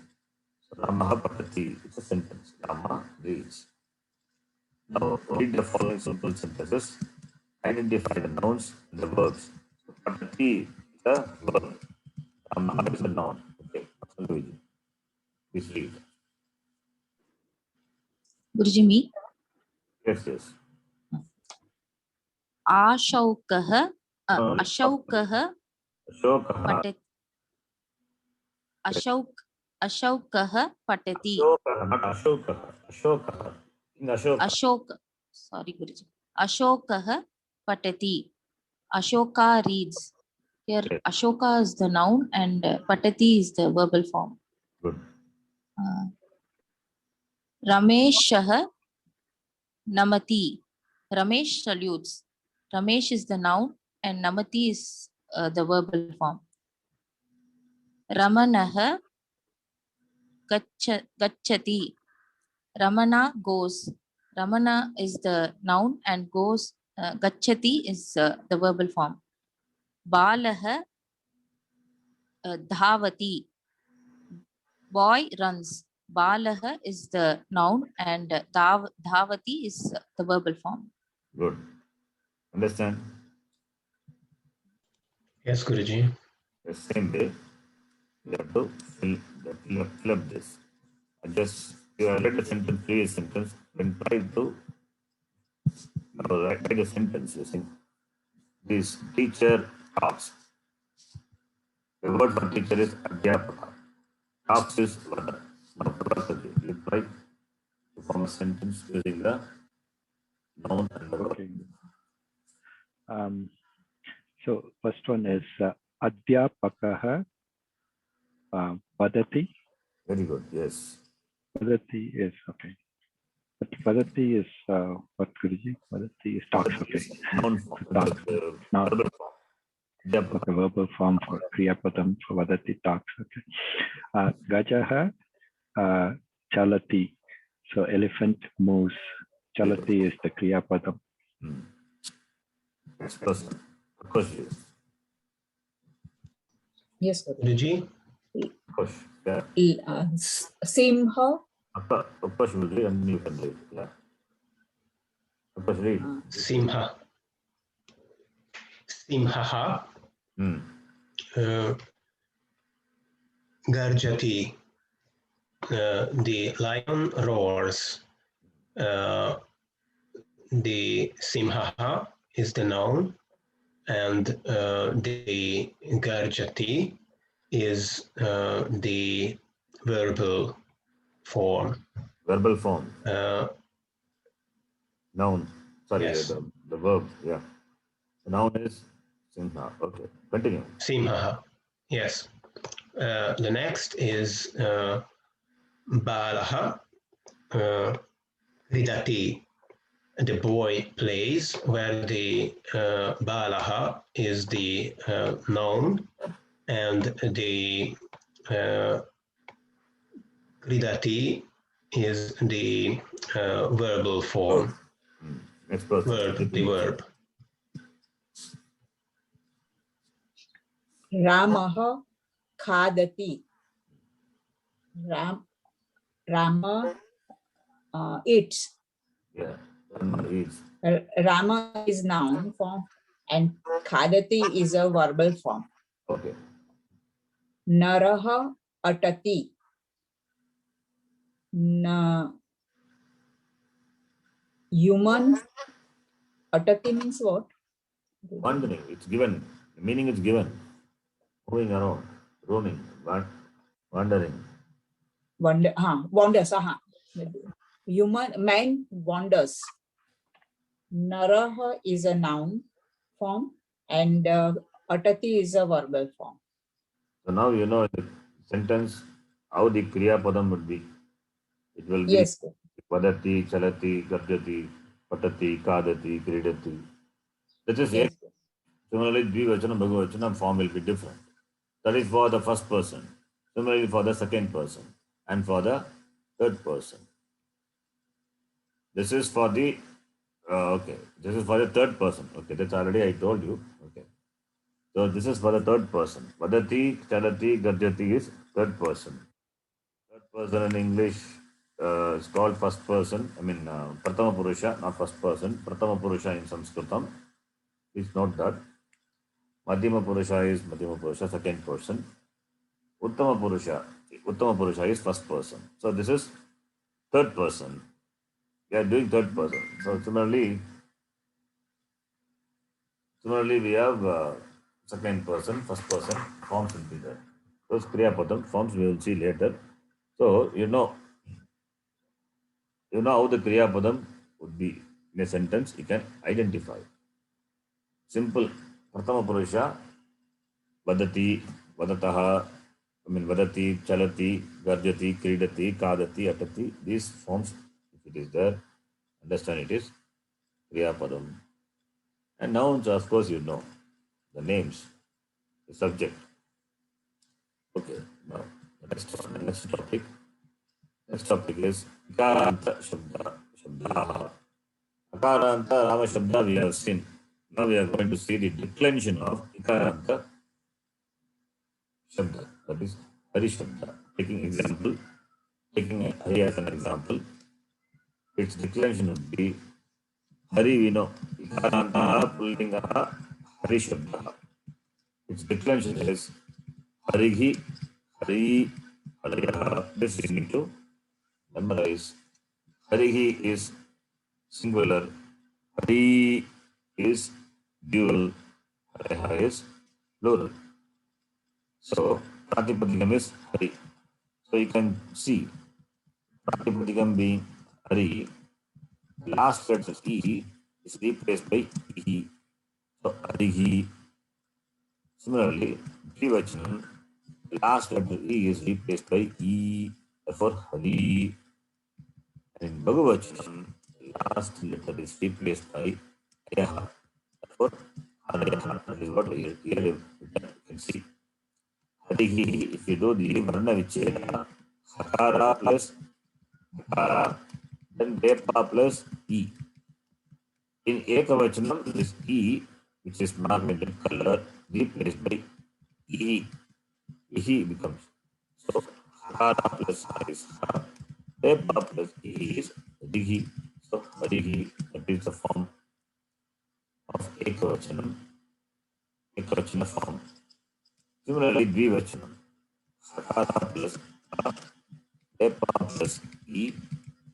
So Ramaha Patati, it's a sentence. Rama reads. Now read the following simple sentences. Identify the nouns and the verbs. So Patati is a verb. Ramaha is a noun. Okay. Please read.
Guruji, me.
Yes, yes.
Ashaukah. Ashaukah
Ashokaha.
Patati. Ashaukah Patati.
Ashokaha, not Ashokaha. Ashokaha. In Ashoka.
Ashok. Sorry, Guruji. Ashokah Patati. Ashoka reads. Here,
Yes.
Ashoka is the noun and Patati is the verbal form.
Good.
Rameshah Namati. Ramesh salutes. Ramesh is the noun and Namati is the verbal form. Ramanah Gachati. Ramana goes. Ramana is the noun and goes. Gachati is the verbal form. Balah Dhavati. Boy runs. Balah is the noun and Dhavati is the verbal form.
Good. Understand?
Yes, Guruji.
The same way. You have to fill up this. You have read the sentence, previous sentence, then try to write a sentence using this teacher talks. The word for teacher is adhyapaka. Talks is vada. Now, you try to form a sentence using the noun and the verb.
Okay. So first one is Adhyapakaha Vadati.
Very good, yes.
Vadati is okay. But Vadati is what, Guruji? Vadati is talks. Okay.
Noun form.
Talks. Now,
Verbal form. Adhyapaka.
okay, verbal form for Kriyapadam for Vadati talks. Okay. Gajaha Chalati. So elephant moves. Chalati is the Kriyapadam.
Next person. Of course, yes.
Yes, Guru.
Guruji,
Of course. Yeah.
Simha.
Of course, you will read and you can read. Yeah. Of course, read.
Simha. Simhaha. Garjati. The lion roars. The Simhaha is the noun, and the Garjati is the verbal form.
Verbal form. Noun. Sorry,
Yes.
the verb. Yeah. The noun is Simha. Okay. Continue.
Simhaha. Yes. The next is Balaha. Vidati. The boy plays, where the Balaha is the noun, and the Kridati is the verbal form.
Next person.
Verb, the verb.
Ramaha Khadati. Rama eats.
Yeah. Rama is.
Rama is noun form and Khadati is a verbal form.
Okay.
Naraha Atati. Human Atati means what?
Wandering. It's given. The meaning is given. Moving around. Roaming. Wandering.
Wanders. Human man wanders. Naraha is a noun form and Atati is a verbal form.
So now you know the sentence how the Kriya Padam would be. It will be
Yes.
Padati, Chalati, Garjati, Patati, Kadati, Kridati. That is
Yes.
Similarly, Dvivachana, Bhagavachana form will be different. That is for the first person. Similarly, for the second person and for the third person. This is for the okay. This is for the third person. Okay, that's already I told you. Okay. So this is for the third person. Vadati, Chalati, Garjati is third person. Third person in English is called first person. I mean, Pratama Purusha, not first person. Pratama Purusha in Sanskritam. Please note that. Madhyama Purusha is Madhyama Purusha, second person. Uttama Purusha is first person. So this is third person. We are doing third person. So similarly we have second person, first person, forms will be there. Those Kriya Padam forms we will see later. So you know how the Kriya Padam would be in a sentence, you can identify. Simple. Pratama Purusha, Vadati, Vadataha, Vadati, Chalati, Garjati, Kridati, Kadati, Atati. These forms, if it is there, understand it is Kriya Padam. And nouns, of course, you know the names, the subject. Okay, now the next topic. Next topic is Akaranta Shabda. Akaranta Rama Shabda we have seen. Now we are going to see the declension of Ikaranta Shabda. That is Hari Shabda. Taking Hari as an example, its declension would be Hari we know. Ikaranta Pullingaha Hari Shabda. Its declension is Harihi Hari, Harayah. This you need to memorize. Harihi is singular. Hari is dual. Harayah is plural. So Pratipadikam is Hari. So you can see Pratipadikam being Hari. Last letter E is replaced by E. So Harihi. Similarly, Dvivachanam, last letter E is replaced by E. Therefore Hari. And in Bhagavachanam, last letter is replaced by Ayaha. Therefore Harayaha. That is what here you can see. Harihi, if you do the Varna Vicheda, Hakara plus Hakara, then Depa plus E. In Ekavachanam, this E, which is marked with red color, replaced by E. E becomes. So Hakara plus Ha is Ha. Depa plus E is Harihi. So Harihi, that is the form of Ekavachanam. Ekavachana form. Similarly, Dvivachanam. Hakara plus Ha. Depa plus E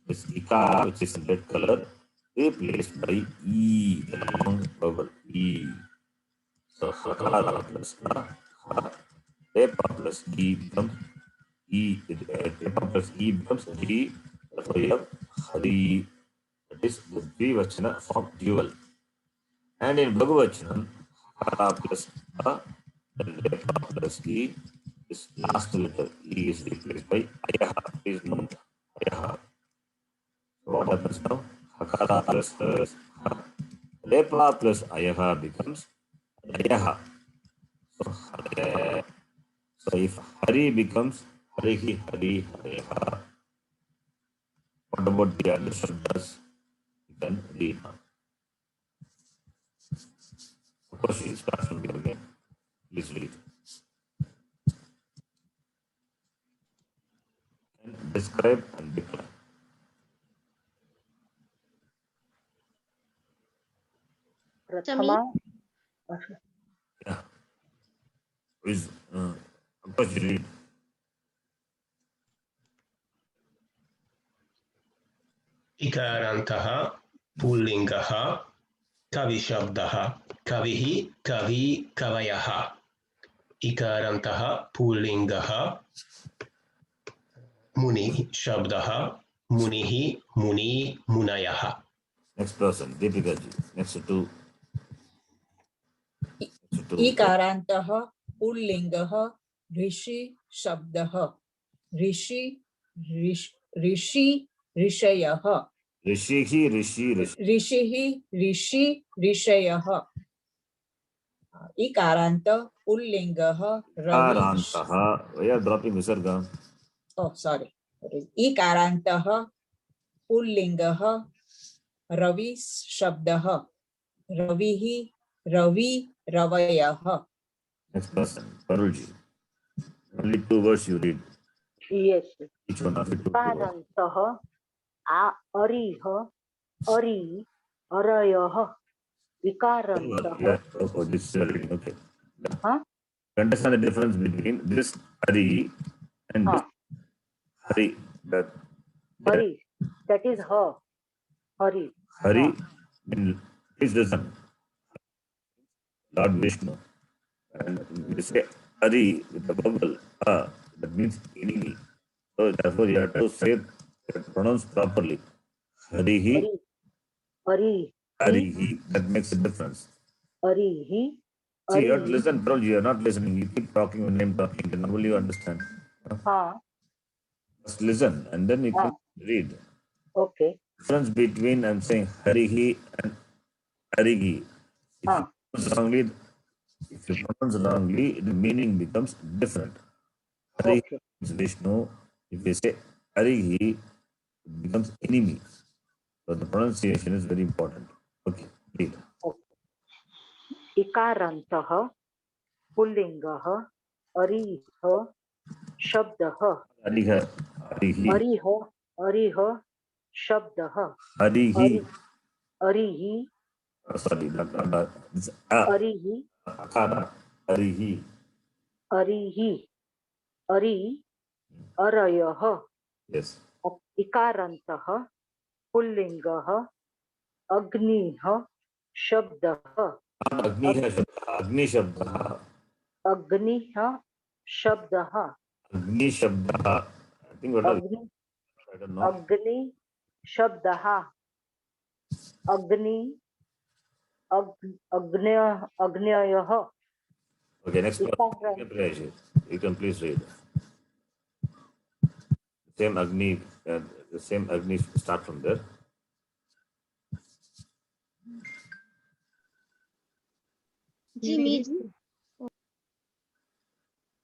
is Ika, which is in red color, replaced by E, the long vowel E. So Hakara plus Ha. Depa plus E becomes E. Depa plus E becomes Hari. Therefore, you have Hari. That is the Dvivachana form dual. And in Bhagavachanam, Hakara plus Ha, then Depa plus E. This last letter E is replaced by Ayaha. Please note Ayaha. So what happens now? Hakara plus Ha. Depa plus Ayaha becomes Ayaha. So, so if Hari becomes Harihi, Hari, Hariha, what about the other Shabdas? You can read now. Of course, you start from here again. Please read. And describe and declare.
Prathama.
Yeah. Is of course you read.
इकारान्तः पुल्लिङ्गः कविशब्दः कविः कवि कवयः इकारान्तः पुल्लिङ्गः मुनिः शब्दः मुनिः मुनि मुनयः.
Next person, Deepika ji. Next to
ईकारान्तः पुल्लिङ्गः ऋषि शब्दः ऋषि ऋषि ऋषयः
Rishihi, Rishi, Rishi.
ऋषिः ऋषि ऋषयः ईकारान्त पुल्लिङ्गः Ravi
Karantaha. We are dropping Visarga.
oh sorry ईकारान्तः पुल्लिङ्गः Ravi शब्दः रविः Ravi रवयः.
Next person, Parulji. Only 2 words you read.
Yes.
Each one of it.
Karantah, Ariha, Ari, Arayah, Vikarantah.
Yeah. Oh, this is reading. Okay.
Huh?
You understand the difference between this Hari and this Hari. That
Hari, that is her. Hari.
Hari, please listen. Lord Vishnu. And we say Hari with the vowel A, that means enemy. So therefore you have to say it pronounced properly. Harihi,
Hari.
Harihi. That makes a difference.
Arihi.
See, you have to listen, Parul, you are not listening. You keep talking when I'm talking, then will you understand? Just listen and then you can read.
Okay.
Difference between I'm saying Harihi and Harihi. If you pronounce wrongly, the meaning becomes different. Harihi is Vishnu. If you say Harihi, it becomes enemy. So the pronunciation is very important. Okay, read.
Ikarantah, Pullingah, Ariha, Shabdah.
Hariha, Harihi.
Ariha, Ariha, Shabdah.
Harihi.
Arihi.
Sorry, this
Arihi.
Akara. Harihi.
Arihi. अरि अरयः
Yes.
इकारन्तः पुल्लिङ्गः अग्निः शब्दः
Not Agni Shabda. Agni Shabda.
अग्निः शब्दः
Agni Shabda. I think what are
अग्नि
I don't know.
अग्नि शब्दः अग्नि अग्नयः
Okay, next one.
इकारं-
You can please read. Same Agni, the same Agni, start from there.
जी मी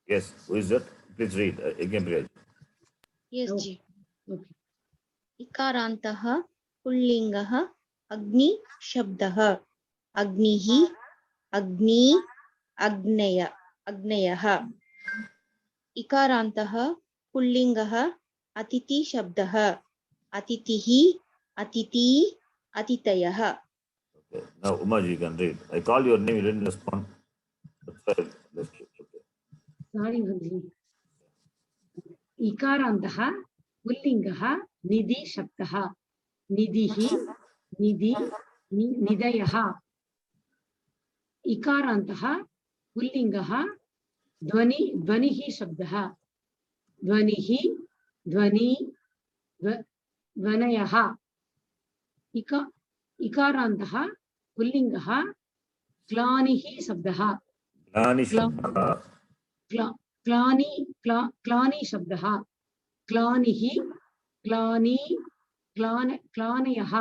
Yes, who is that? Please read again. Read.
Yes जी इकारान्तः पुल्लिङ्गः अग्नि शब्दः अग्निः अग्नि अग्नय अग्नयः इकारान्तः पुल्लिङ्गः अतिथि शब्दः अतिथिः अतिथि अतिथयः
Okay. Now, Umaji, you can read. I called your name, you didn't respond. That's why I left you. Okay.
Sorry, Guruji. इकारान्तः पुल्लिङ्गः निधि शब्दः निधिः निधि निधयः इकारान्तः पुल्लिङ्गः ध्वनिः शब्दः ध्वनिः ध्वनि ध्वनयः इकारान्तः पुल्लिङ्गः क्लानिः शब्दः
Glani Shabda.
क्लानि शब्दः क्लानिः क्लानयः.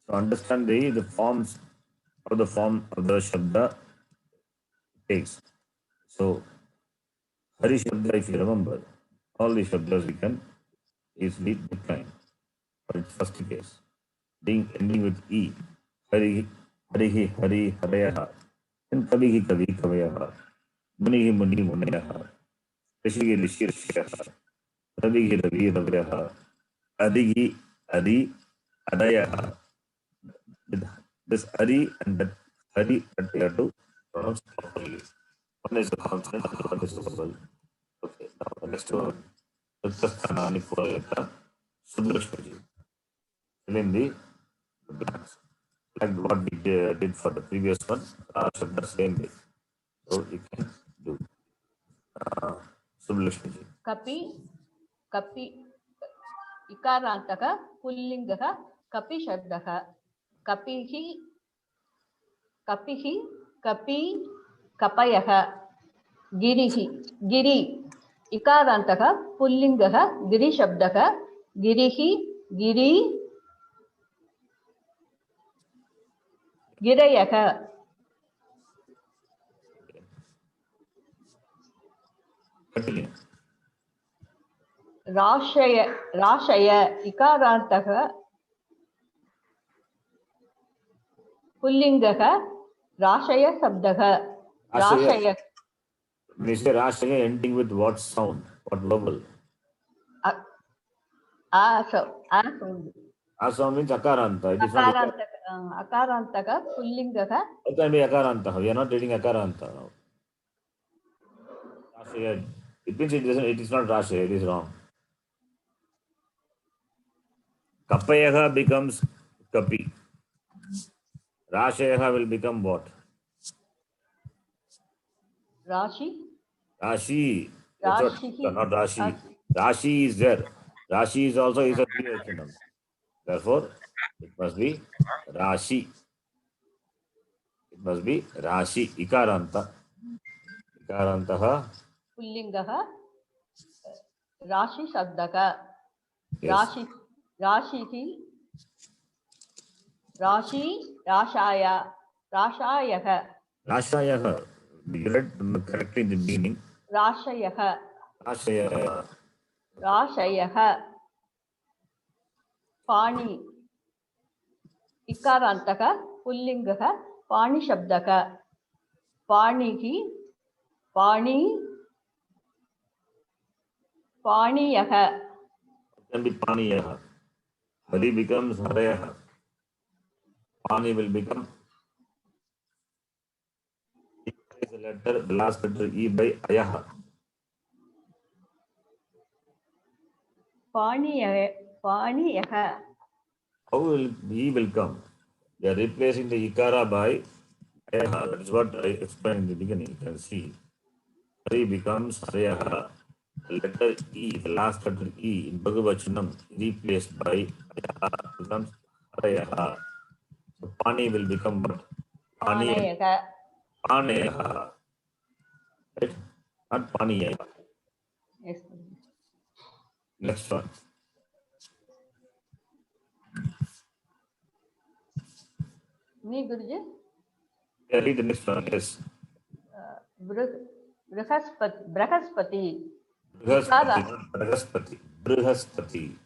So understand the forms of the form of the Shabda takes. So Hari Shabda, if you remember, all the Shabdas we can easily decline. For its first case, ending with E. Hari, Harihi, Hari, Harayaha. Then Kavihi, Kavi, Kavayaha. Munihi, Muni, Munayaha. Rishihi, Rishi, Rishiyaha. Ravihi, Ravi, Raviyaha. Adihi, Adi, Adayaha. With this Ari and that Hari that we have to pronounce properly. One is a consonant and one is a vowel. Okay, now the next one. Riktasthanani Purayata Sudlakshmaji. Fill in the blanks. Like what we did for the previous one, Shabda same way. So you can do Sudlakshmaji.
कपि इकारान्तः पुल्लिङ्गः कपि शब्दः कपिः कपि कपयः गिरिः Giri इकारान्तः पुल्लिङ्गः गिरिशब्दः गिरिः Giri गिरयः
Continue.
राशय इकारान्तः पुल्लिङ्गः राशय शब्दः राशय.
When you say Rashaya, ending with what sound? What vowel? A sound means Akaranta. It is not
अकारान्तः पुल्लिङ्गः.
It can be Akaranta. We are not reading Akaranta now. Rashaya. It means it is not Rashaya. It is wrong. Kapayaha becomes Kapi. Rashayaha will become what?
Rashi.
Rashi.
Rashi.
Not Rashi. Rashi is there. Rashi is also a Dvivachanam. Therefore, it must be Rashi. It must be Rashi. Ikaranta. Ikarantaha.
पुल्लिङ्गः राशि शब्दः
Yes.
राशिः राशि राशायः
Rashayaha. You read correctly the meaning.
राशयः
Rashaya.
पाणि इकारान्तः पुल्लिङ्गः पाणिशब्दः पाणिः पाणियः.
Can be Paniyaha. Hari becomes Harayaha. Pani will become E by the letter, the last letter E by Ayaha.
Paniyah.
How will he will come? They are replacing the ikara by ayaha. That is what I explained in the beginning. You can see. Hari becomes ayaha. The letter E, the last letter E in Bhagavachanam replaced by ayaha becomes ayaha. So pani will become what?
Panayaka.
Paneyaha. Right? Not paniyaha.
Yes.
Next one.
Me, Guruji.
Yeah, read the next one. Yes.
Brihaspati.
Brihaspati.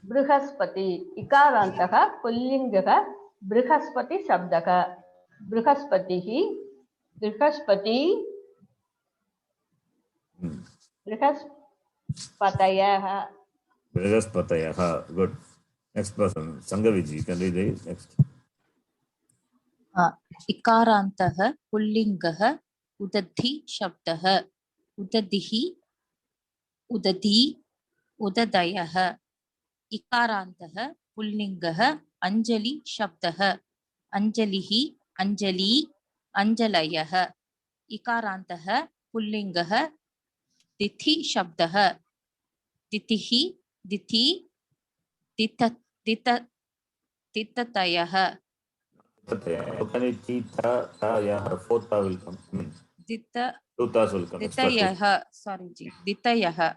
Brihaspati. Ikarantaha pullingaha Brihaspati Sabdaka. Brihaspatihi. Brihaspatayaha.
Brihaspatayaha. Good. Next person. Sanghaviji. You can read it next.
इकारन्तः पुल्लिङ्गः उदधि शब्दः उदधिः उदधी उददयः इकारान्तः पुल्लिङ्गः अञ्जलि शब्दः अञ्जलिः अञ्जली अञ्जलयः इकारान्तः पुल्लिङ्गः तिथि शब्दः तिथिः दिथि तिततयः
How can it tita, ta, fourth ta will come? Two tas will come.
Ditayaha, sorry, Ji. Ditayaha.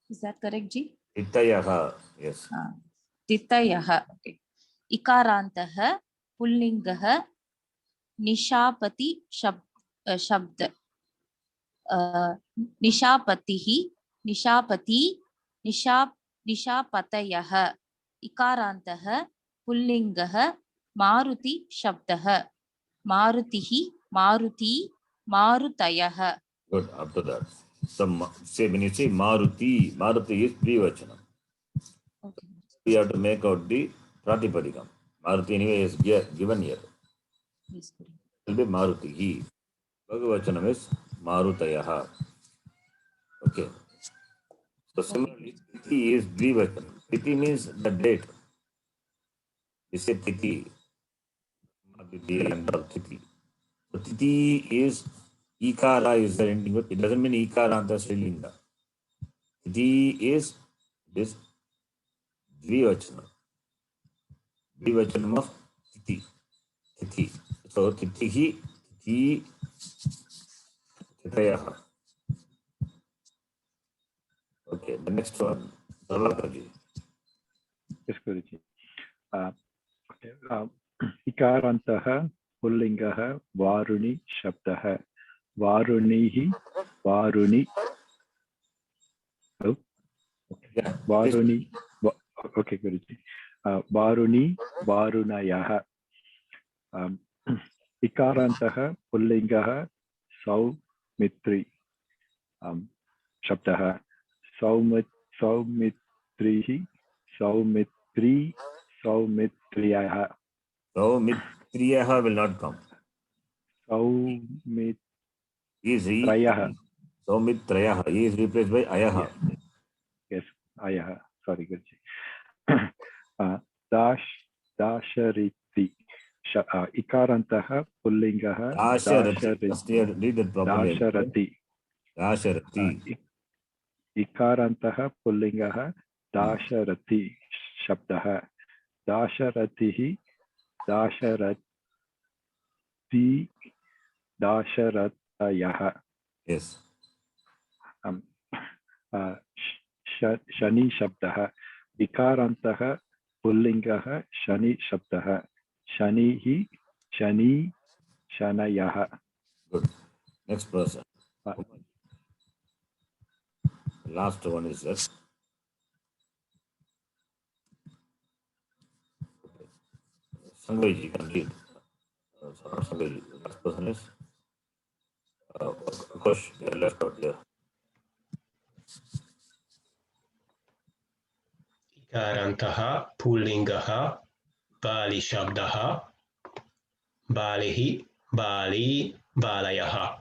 Is that correct, Ji?
Ditayaha, yes.
Ditayaha, okay. Ikarantaha, pullingaha, nishapati shabd. Nishapatihi, nishapati, nishapatayaha. Ikarantaha, पुल्लिङ्गः Maruti शब्दः मारुतिः मारुति मारुतयः.
Good, up to that. So say when you say Maruti, Maruti is Dvivachanam.
Okay.
We have to make out the Pratipadikam. Maruti anyway is given here.
Yes,
it will be Marutihi. Bhagavachanam is Marutayaha. Okay. So similarly, Tithi is Dvivachanam. Tithi means the date. You say Tithi, and Tithi. So Tithi is Ikara is the ending. It doesn't mean Ikaranta Srilinga. Tithi is this Dvivachanam. Dvivachanam of Tithi. Tithi. So Tithihi, Tithi, Titayaha. Okay, the next one. Sarvakaji.
Yes, Guruji. Ikarantah pullingah varuni shabdah varunihi varuni. Oh, okay. Varuni. Okay, Guruji. Varuni varunayah. Ikarantah pullingah saumitri shabdah saumitrihi saumitri. Saumitriyaha.
Saumitriyaha will not come.
Saumitrayaha.
Saumitrayaha. He is replaced by Ayaha.
Yes, Ayaha. Sorry, Guruji. Dashariti. Ikarantaha pullingaha.
Dasharati. Read that properly. Dasharati.
Ikarantaha pullingaha. Dasharati. Shabdaha. Dasharatihi, Dasharati, Dasharatayaha.
Yes.
Shani Shabdaha. Ikarantaha Pullingaha Shani Shabdaha. Shanihi, Shani, Shanayaha.
Good. Next person. Last one is that. Sanghaji can read. Sanghaji. Last person is Kosh. They are left out here.
Ikarantaha pullingaha bali shabdaha balihi bali balayaha.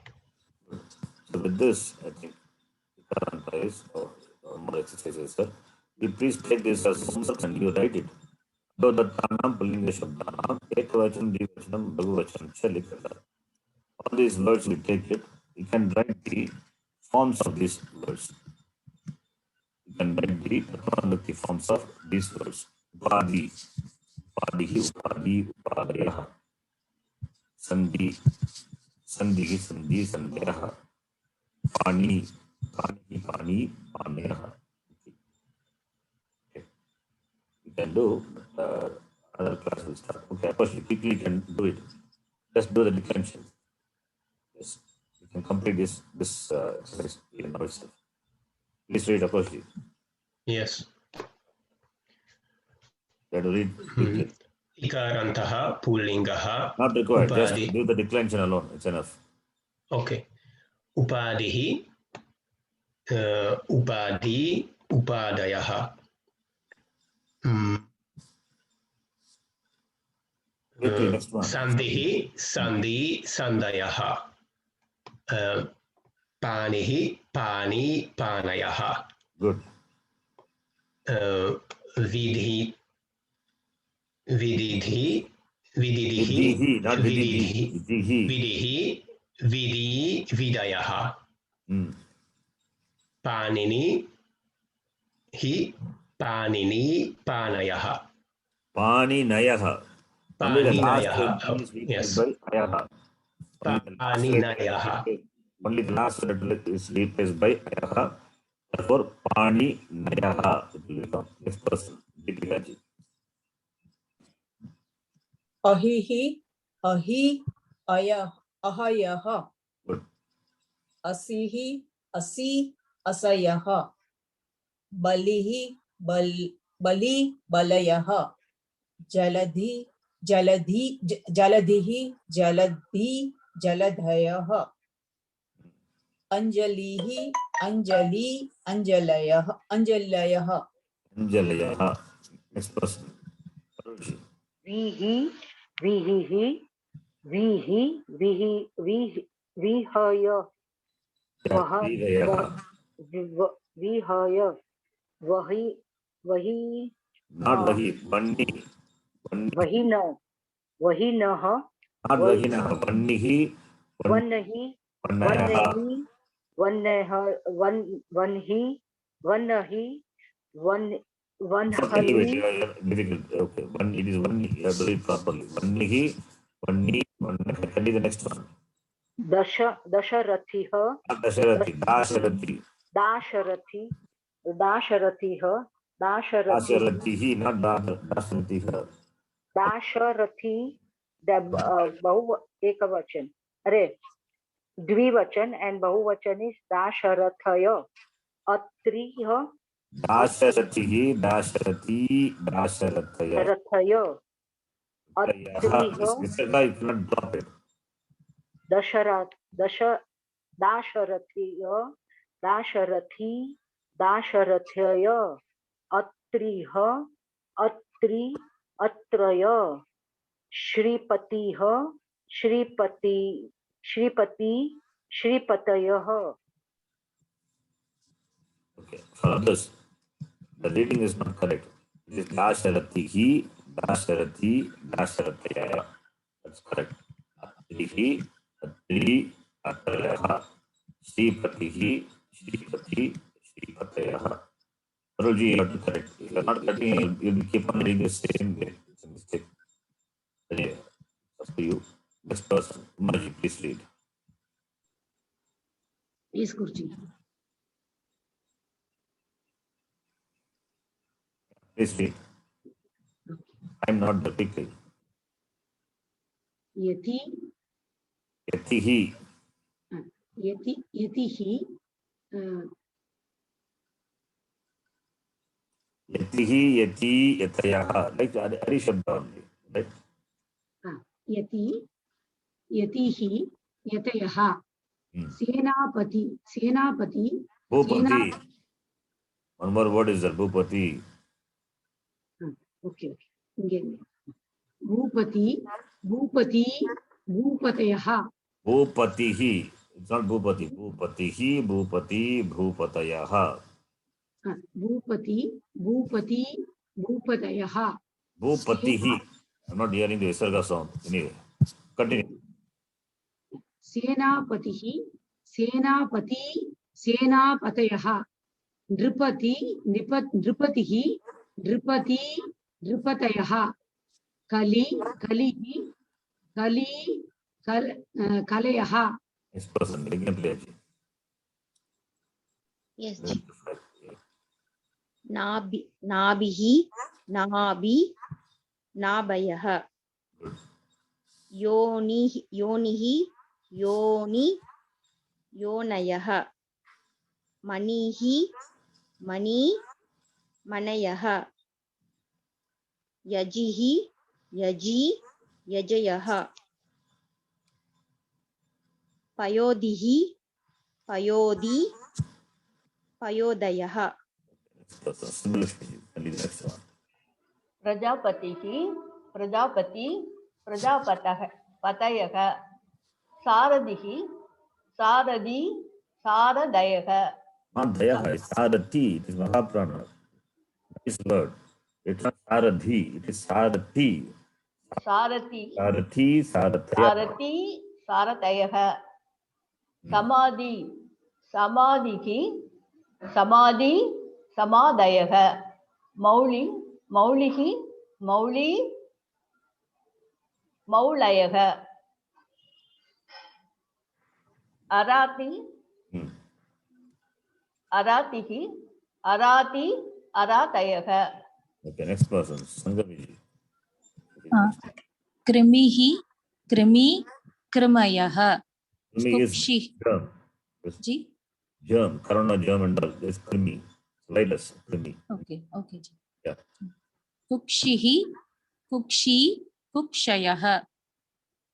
So with this, I think Ikaranta is more exercises, sir. You please take this as homework and you write it. So the Tanam Pullinga Shabdanam, Ekavachan, Dvachanam, Bhagavachanam, Chalikata. All these words we take it. You can write the forms of these words. You can write the Pranakti forms of these words. Upadi, Upadihi, Upadi, Upadayah. Sandhi, Sandhi, Sandhi, Sandhyah. Pani, Pani, Pani, Panayah. Okay. You can do, other class will start. Okay, of course, you quickly can do it. Just do the declension. Yes, you can complete this exercise in ourselves. Please read, Akoshi.
Yes.
You have to read quickly.
Ikarantaha pullingaha.
Not required, just
Upadi.
do the declension alone. It's enough.
Okay. Upadihi, upadi, upadayaha.
Quickly, next one.
Sandhihi, sandhi, sandayaha. Panihi, pani, panayaha.
Good.
Vidhi, vididhi, vididihi,
Vidihi, not
vididihi,
Vidihi.
vidihi, vidi, vidayaha. Panini, hi, panini, panayaha.
Pani Nayaha. Only the last letter is replaced
Yes.
by Ayaha. Only the last letter is replaced by Ayaha. Therefore, Pani Nayaha. It will become next person. Deepikaji.
Ahihi, ahi, aya, ahayaha.
Good.
Asihi, asi, asayaha. Balihi, bali, balayaha. Jaladhi, jaladihi, jaladhi, jaladhayaha. Anjalihi, anjali, anjalayaha.
Anjalayaha. Next person.
Vihi, vihihi, vihaya. Vihaya. Vahi.
Not Vahi. Vanni.
Vahinaha.
Not Vahinaha. Vannihi.
Vannahi.
Vannayaha.
Vanhali.
Difficult. Okay. It is Vanni. You have to read properly. Vannihi. Vanni. Vannaha. Can be the next one.
Dasharathiha.
Not Dasarathi. Dasarathi.
Dasharathiha.
Dasharathihi. Not Dasharathiha.
Dasharathi. Bahu ekavachan. Dvivachan and Bahuvachan is Dasharathaya. Atriha.
Dasharathihi. Dasharathi. Dasharathaya.
Rathaya. Atriha.
This guy, you cannot drop it.
Dasharathiya. Dasharathaya. Atriha. Atri. Atraya. Shripatiha. Shripati. Shripatayaha.
Okay. For others, the reading is not correct. It is Dasharathihi, Dasharathi, Dasharataya. That's correct. Atrihi, Atri, Atrayaha. Shripatihi, Shripati, Shripatayaha. Guruji, you have to correct. If you are not correcting, you'll keep on reading the same way. It's a mistake. Anyway, up to you. Next person, Umaji, please read.
Yes, Guruji.
Please read. I'm not the quickly.
Yati,
Yatihi.
yatihi,
Yatihi, Yati, Yatayaha. Like Ari Shabda only, right?
yatihi, yatayaha. Senapati,
Bhupati. One more word is there, Bhupati.
Okay. Bhupati, bhupatayaha.
Bhupatihi. It's not Bhupati. Bhupatihi, Bhupati, Bhupatayaha.
Bhupathi Bhupathi भूपतयः
Bhupatihi. I'm not hearing the Visarga sound. Anyway, continue.
सेनापतिः सेनापति सेनापतयः नृपति नृपतिः नृपति नृपतयः कलि कलिः कलि कलयः
Next person, again, please.
Yes. नाभिः नाभि नाभयः योनिः योनि योनयः मणिः मणि मणयः यजिः यजि यजयः पयोधिः पयोधि पयोदयः
Next person, Simulashmi, and the next one.
प्रजापतिः प्रजापति प्रजापतः पतयः सारथिः सारथि सारदयः
Not Dayaha, it's Sarati. It is Mahaprana. Nice word. It's not Saradhi, it is Sarati.
Sarathi
Sarati, Sarataya.
सारथि सारथयः समाधि समाधिः समाधि समादयः मौलि मौलिः मौलि मौलयः अराति अरातिः अराति अरातयः
Okay, next person, Sangamiji.
कृमिः कृमि कृमयः
Krimi is
कुक्षि
germ.
जी
Germ, corona germ and all. There's Krimi. Virus, Krimi.
Okay okay जी
Yeah.
कुक्षिः कुक्षि कुक्षयः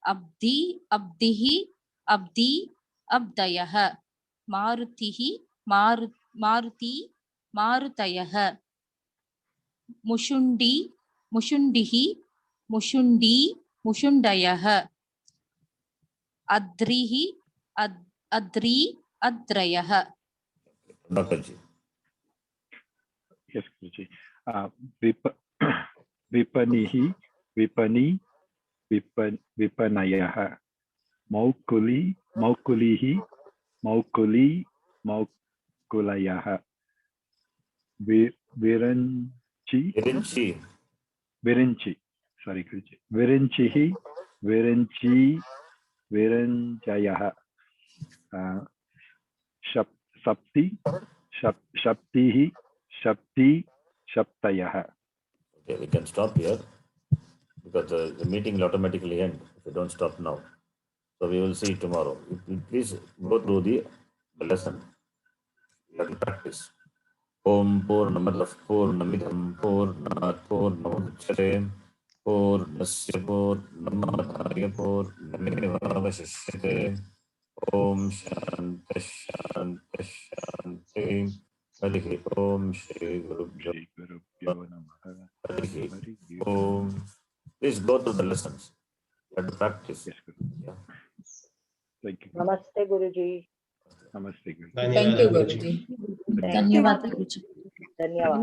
अब्धि अब्धिः अब्धि अब्दयः मारुतिः मारुति मारुतयः मुशुण्डी मुशुण्डिः मुशुण्डी मुशुण्डयः अद्रिः अद्रि अद्रयः
Prabhakarji.
Yes, Guruji. Vipanihi, Vipani, Vipanayah. Maukuli, Maukulihi, Maukuli, Maukulayah. Viranchi,
Virinchi.
Virinchi. Sorry, Guruji. Virinchihi, Virinchi, Viranjayah. Sapti, Shaptihi, Shapti, Shaptayah.
Okay, we can stop here because the meeting will automatically end if we don't stop now. So we will see tomorrow. Please go through the lesson. You have to practice. Om Purnamadav Purnamidam Purnat Purnamudachyate Purnasya Purnamadaya Purnamevavashishyate Om Shanti Shanti Shanti Harihi Om Shri Gurubhyo
Namaha.
Harihi Om. Please go through the lessons. You have to practice.
Yes, Guruji.
Yeah.
Thank you.
Namaste Guruji.
Namaste, Guruji.
Thank you, Guruji.
धन्यवाद गुरुजी
धन्यवाद.